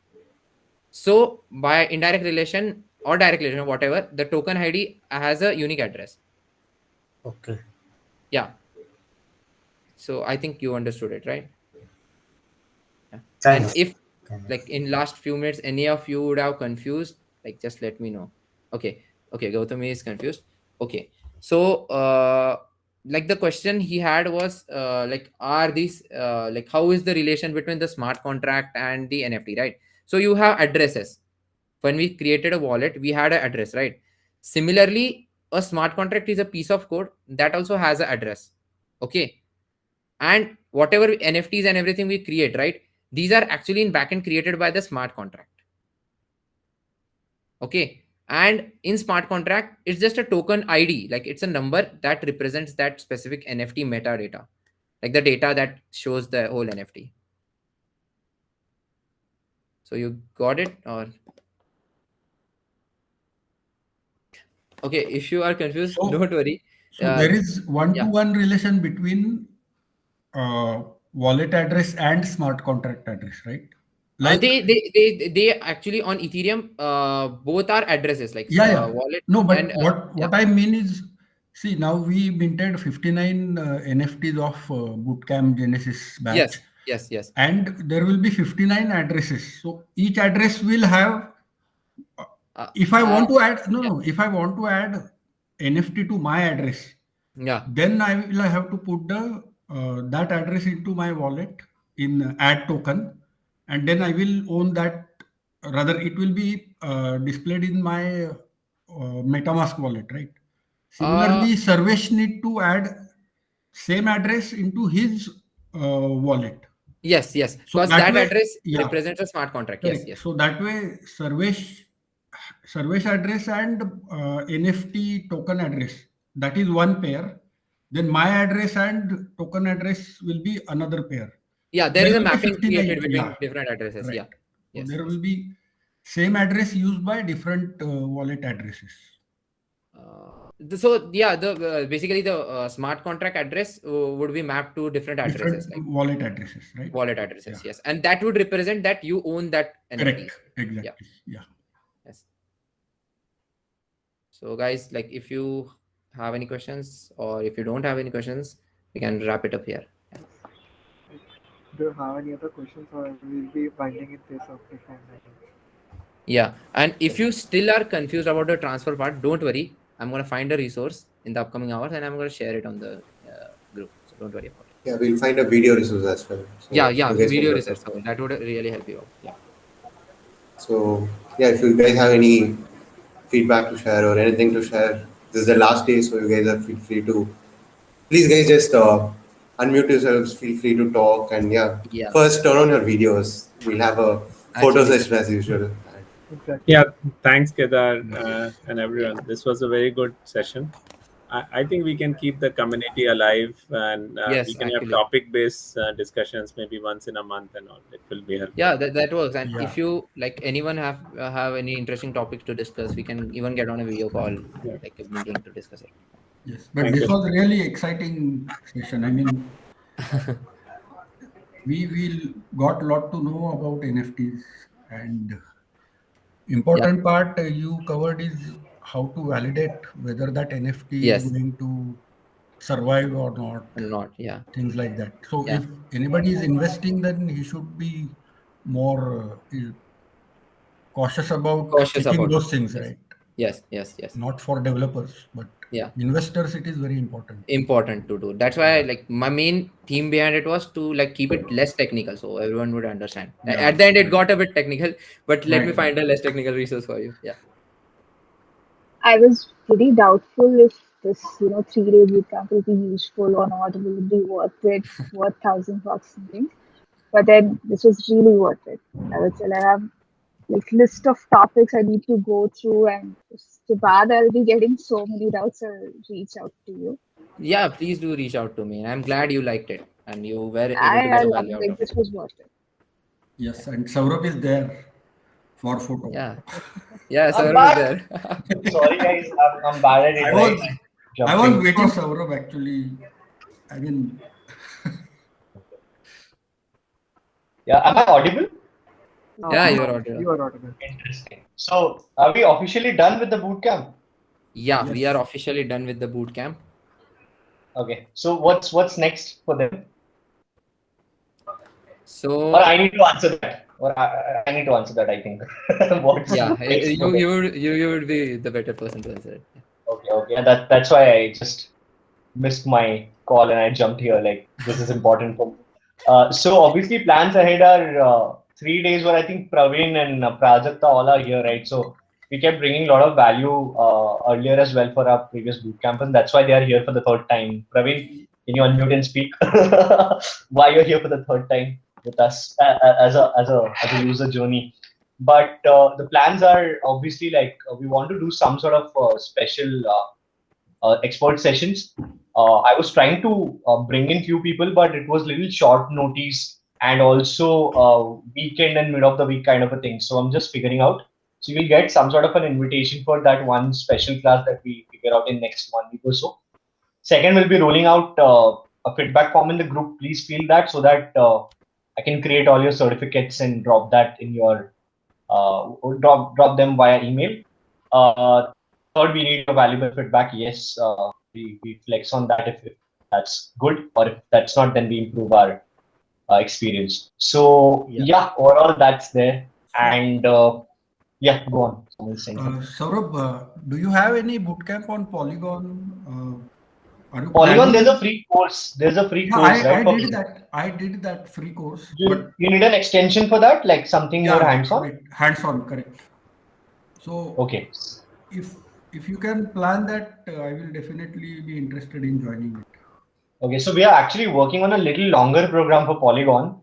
Speaker 1: so by indirect relation or direct relation, whatever, the token ID has a unique address.
Speaker 7: Okay.
Speaker 1: Yeah. So I think you understood it, right? Yeah.
Speaker 7: Kind
Speaker 1: And
Speaker 7: of.
Speaker 1: if like in last few minutes any of you would have confused, like just let me know. Okay, Gautami is confused. Okay, so like the question he had was like, are these like how is the relation between the smart contract and the NFT, right? So you have addresses. When we created a wallet, we had an address, right? Similarly, a smart contract is a piece of code that also has an address. Okay, and whatever NFTs and everything we create, right, these are actually in backend created by the smart contract. Okay, and in smart contract it's just a token ID, like it's a number that represents that specific NFT metadata, like the data that shows the whole NFT. So you got it? Or okay, if you are confused, don't worry.
Speaker 5: So there is one-to-one relation between wallet address and smart contract address, right?
Speaker 1: Like they actually on Ethereum, both are addresses, like wallet.
Speaker 5: No, but and, what I mean is, see, now we minted 59 NFTs of Bootcamp Genesis batch.
Speaker 1: Yes.
Speaker 5: And there will be 59 addresses. So each address will have. If I want to add if I want to add NFT to my address, then I will have to put the that address into my wallet in add token, and then I will own that. Rather, it will be displayed in my MetaMask wallet, right? Similarly, Sarvesh need to add same address into his wallet.
Speaker 1: Yes.
Speaker 5: So
Speaker 1: because that address represents a smart contract.
Speaker 5: Correct.
Speaker 1: Yes.
Speaker 5: So that way, Sarvesh address and NFT token address, that is one pair. Then my address and token address will be another pair.
Speaker 1: Yeah, there
Speaker 5: There
Speaker 1: is a
Speaker 5: will be
Speaker 1: mapping
Speaker 5: 59,
Speaker 1: created between
Speaker 5: yeah.
Speaker 1: different addresses.
Speaker 5: Right.
Speaker 1: Yeah.
Speaker 5: So
Speaker 1: Yes.
Speaker 5: there will be same address used by different wallet addresses.
Speaker 1: So yeah, the basically the smart contract address would be mapped to different addresses,
Speaker 5: Different wallet addresses, right?
Speaker 1: wallet addresses.
Speaker 5: Yeah.
Speaker 1: Yes, and that would represent that you own that NFT.
Speaker 5: Correct. Exactly. Yeah.
Speaker 1: Yes. So guys, like if you have any questions or if you don't have any questions, we can wrap it up here.
Speaker 9: Do you have any other questions, or we'll be winding it this up if I'm ready?
Speaker 1: Yeah, and if you still are confused about the transfer part, don't worry. I'm gonna find a resource in the upcoming hours and I'm gonna share it on the group. So don't worry about it.
Speaker 8: Yeah, we'll find a video resource as well. So
Speaker 1: Yeah,
Speaker 8: you guys can
Speaker 1: video
Speaker 8: refer.
Speaker 1: research. So that would really help you out. Yeah.
Speaker 8: So yeah, if you guys have any feedback to share or anything to share, this is the last day, so you guys are feel free to. Please, guys, just unmute yourselves. Feel free to talk, and
Speaker 1: Yeah.
Speaker 8: first turn on your videos. We'll have a photo
Speaker 1: Actually-
Speaker 8: session as usual.
Speaker 9: Exactly.
Speaker 3: Yeah, thanks, Kedar, and everyone. This was a very good session. I think we can keep the community alive, and
Speaker 1: Yes,
Speaker 3: we can
Speaker 1: actually.
Speaker 3: have topic-based discussions maybe once in a month and all. It will be helpful.
Speaker 1: Yeah, that works. And
Speaker 5: Yeah.
Speaker 1: if you like anyone have any interesting topics to discuss, we can even get on a video call, like a meeting to discuss it.
Speaker 5: Yes, but
Speaker 3: Thank
Speaker 5: this
Speaker 3: you.
Speaker 5: was really exciting session. I mean, we got a lot to know about NFTs, and important part you covered is how to validate whether that NFT
Speaker 1: Yes.
Speaker 5: is going to survive or not,
Speaker 1: Not, yeah.
Speaker 5: things like that. So
Speaker 1: Yeah.
Speaker 5: if anybody is investing, then he should be more cautious about checking
Speaker 1: about
Speaker 5: those things,
Speaker 1: yes.
Speaker 5: right?
Speaker 1: Yes.
Speaker 5: Not for developers, but
Speaker 1: Yeah.
Speaker 5: investors, it is very important.
Speaker 1: Important to do. That's why like my main theme behind it was to like keep it less technical so everyone would understand.
Speaker 5: Yeah.
Speaker 1: At the end it got a bit technical, but let me
Speaker 5: Right.
Speaker 1: find a less technical resource for you. Yeah.
Speaker 4: I was pretty doubtful if this, 3-day bootcamp will be useful or not, will it be worth it, worth $1,000 something. But then this was really worth it. I would say I have like list of topics I need to go through, and it's too bad I'll be getting so many doubts. I'll reach out to you.
Speaker 1: Yeah, please do reach out to me. I'm glad you liked it and you were able to
Speaker 4: I
Speaker 1: get a
Speaker 4: love
Speaker 1: value out
Speaker 4: it.
Speaker 1: of
Speaker 4: This
Speaker 1: it.
Speaker 4: was worth it.
Speaker 5: Yes, and Saurabh is there for photo.
Speaker 1: Yeah. Yeah,
Speaker 10: I'm
Speaker 1: Saurabh
Speaker 10: back.
Speaker 1: is there.
Speaker 10: Sorry guys, I'm bad at it.
Speaker 5: I
Speaker 10: right?
Speaker 5: was
Speaker 10: Jumping.
Speaker 5: waiting for Saurabh actually. I mean,
Speaker 10: Yeah, am I audible?
Speaker 1: Yeah, you are audible.
Speaker 9: You are audible.
Speaker 10: Interesting. So, are we officially done with the bootcamp?
Speaker 1: Yeah,
Speaker 5: Yes.
Speaker 1: we are officially done with the boot camp.
Speaker 10: Okay. So, what's next for them?
Speaker 1: So
Speaker 10: Or I need to answer that. Or I need to answer that. I think. What's
Speaker 1: yeah,
Speaker 10: next for them?
Speaker 1: you would be the better person to answer it.
Speaker 10: Okay. Yeah, that's why I just missed my call and I jumped here. Like this is important for me. So obviously plans ahead are 3 days where I think Praveen and Prajakta all are here, right? So we kept bringing a lot of value earlier as well for our previous bootcamp, and that's why they are here for the third time. Praveen, can you unmute and speak? Why you're here for the third time with us as a user journey? But the plans are obviously like we want to do some sort of special expert sessions. I was trying to bring in few people, but it was little short notice and also weekend and mid of the week kind of a thing. So I'm just figuring out. So you will get some sort of an invitation for that one special class that we figure out in next 1 week or so. Second, we'll be rolling out a feedback form in the group. Please fill that so that I can create all your certificates and drop that in your drop them via email. Third, we need a valuable feedback. Yes, we flex on that if that's good, or if that's not, then we improve our experience. So yeah, overall that's there. And yeah, go on. Someone's saying something.
Speaker 5: Saurabh, do you have any bootcamp on Polygon? Are you
Speaker 10: Polygon,
Speaker 5: planning-
Speaker 10: there's a free course. There's a free
Speaker 5: Yeah,
Speaker 10: course, right?
Speaker 5: I did that free course.
Speaker 10: You need an extension for that, like something more hands-on?
Speaker 5: Correct. Hands-on, correct. So
Speaker 10: okay.
Speaker 5: If you can plan that, I will definitely be interested in joining it.
Speaker 10: Okay, so we are actually working on a little longer program for Polygon,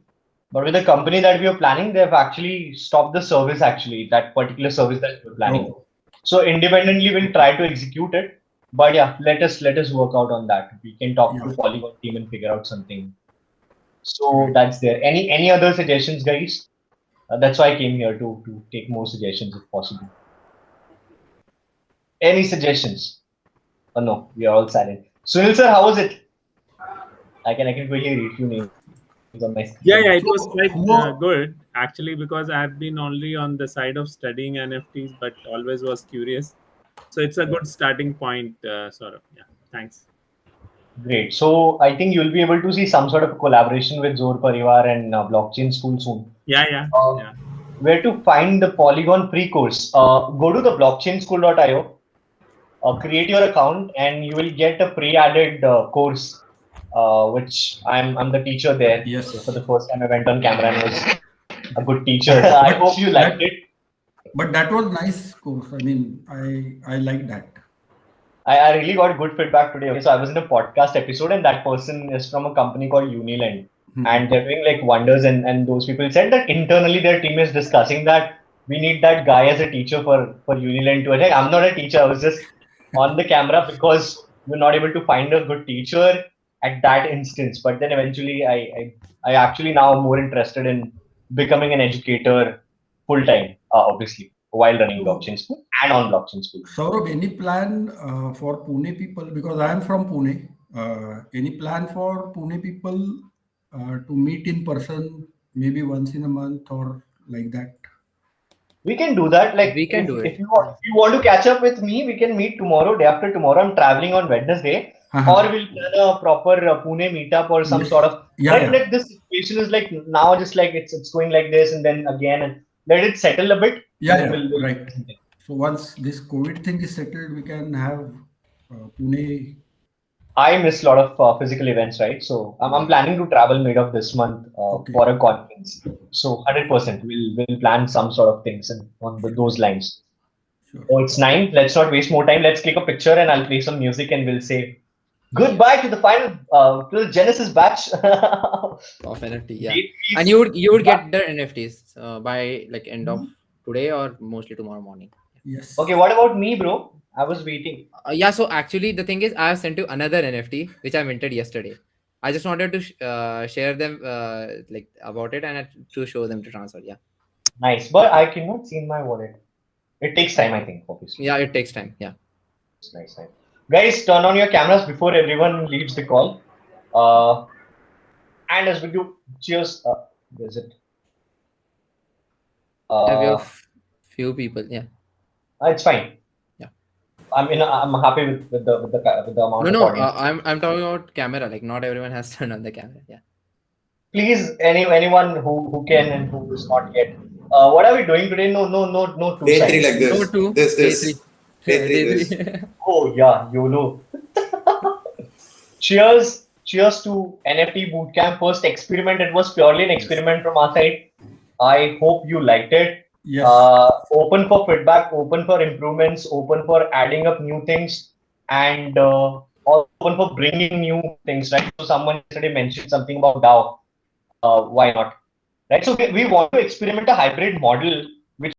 Speaker 10: but with the company that we are planning, they have actually stopped the service, actually, that particular service that we're planning.
Speaker 5: Oh.
Speaker 10: So independently, we'll try to execute it, But yeah, let us work out on that. We can talk to Polygon team and figure out something. So that's there. Any other suggestions, guys? That's why I came here to take more suggestions if possible. Any suggestions? Oh no, we are all silent. Sunil sir, how was it? I can quickly read few names on my screen.
Speaker 3: Yeah, it was quite good actually, because I have been only on the side of studying NFTs, but always was curious. So it's a good starting point, sort of. Yeah, thanks.
Speaker 10: Great. So I think you'll be able to see some sort of collaboration with Zor Parivar and Blockchain School soon.
Speaker 3: Yeah.
Speaker 10: Where to find the Polygon free course? Go to the blockchainschool.io. Create your account and you will get a pre-added course, which I'm the teacher there.
Speaker 5: Yes.
Speaker 10: So for the first time I went on camera and was a good teacher. I hope you liked it.
Speaker 5: But that was nice course. I mean, I like that.
Speaker 10: I really got good feedback today. Okay, so I was in a podcast episode and that person is from a company called Uniland. And they're doing like wonders, and those people said that internally their team is discussing that we need that guy as a teacher for Uniland too. I'm not a teacher, I was just on the camera because we're not able to find a good teacher at that instance. But then eventually I actually now more interested in becoming an educator full time, obviously, while running Blockchain School and on Blockchain School.
Speaker 5: Saurabh, any plan for Pune people? Because I am from Pune. Any plan for Pune people to meet in person, maybe once in a month or like that?
Speaker 10: We can do that. Like
Speaker 1: we can do it.
Speaker 10: If you want to catch up with me, we can meet tomorrow, day after tomorrow. I'm traveling on Wednesday, or we'll plan a proper Pune meetup or some sort of. Let this situation is like now, just like it's going like this, and then again, and let it settle a bit.
Speaker 5: Right. So once this COVID thing is settled, we can have Pune.
Speaker 10: I miss a lot of physical events, right? So I'm planning to travel mid of this month for a conference. So 100% we'll plan some sort of things on those lines.
Speaker 5: Sure.
Speaker 10: Oh, it's 9. Let's not waste more time. Let's click a picture and I'll play some music and we'll say goodbye to the final to the Genesis batch
Speaker 1: of NFT. Yeah, and you would get the NFTs by like end of today or mostly tomorrow morning.
Speaker 5: Yes.
Speaker 10: Okay, what about me, bro? I was waiting.
Speaker 1: Yeah, so actually the thing is I have sent you another NFT which I minted yesterday. I just wanted to share them like about it and to show them to transfer. Yeah.
Speaker 10: Nice, but I cannot see in my wallet. It takes time, I think, obviously.
Speaker 1: Yeah, it takes time. Yeah.
Speaker 10: It's nice. Guys, turn on your cameras before everyone leaves the call. And as we do, cheers. Where's it?
Speaker 1: We have few people. Yeah.
Speaker 10: It's fine. I'm happy with the amount.
Speaker 1: No,
Speaker 10: of audience.
Speaker 1: I'm talking about camera. Like not everyone has turned on the camera. Yeah.
Speaker 10: Please, anyone who can and who is not yet. What are we doing today? No. Two
Speaker 8: Day
Speaker 10: sides.
Speaker 8: 3 like this.
Speaker 1: No, two.
Speaker 8: This.
Speaker 1: Day three.
Speaker 10: Oh yeah, YOLO. Cheers to NFT Bootcamp first experiment. It was purely an experiment from our side. I hope you liked it.
Speaker 5: Yes.
Speaker 10: Open for feedback, open for improvements, open for adding up new things, and open for bringing new things, right? So someone yesterday mentioned something about DAO. Why not? Right. So we want to experiment a hybrid model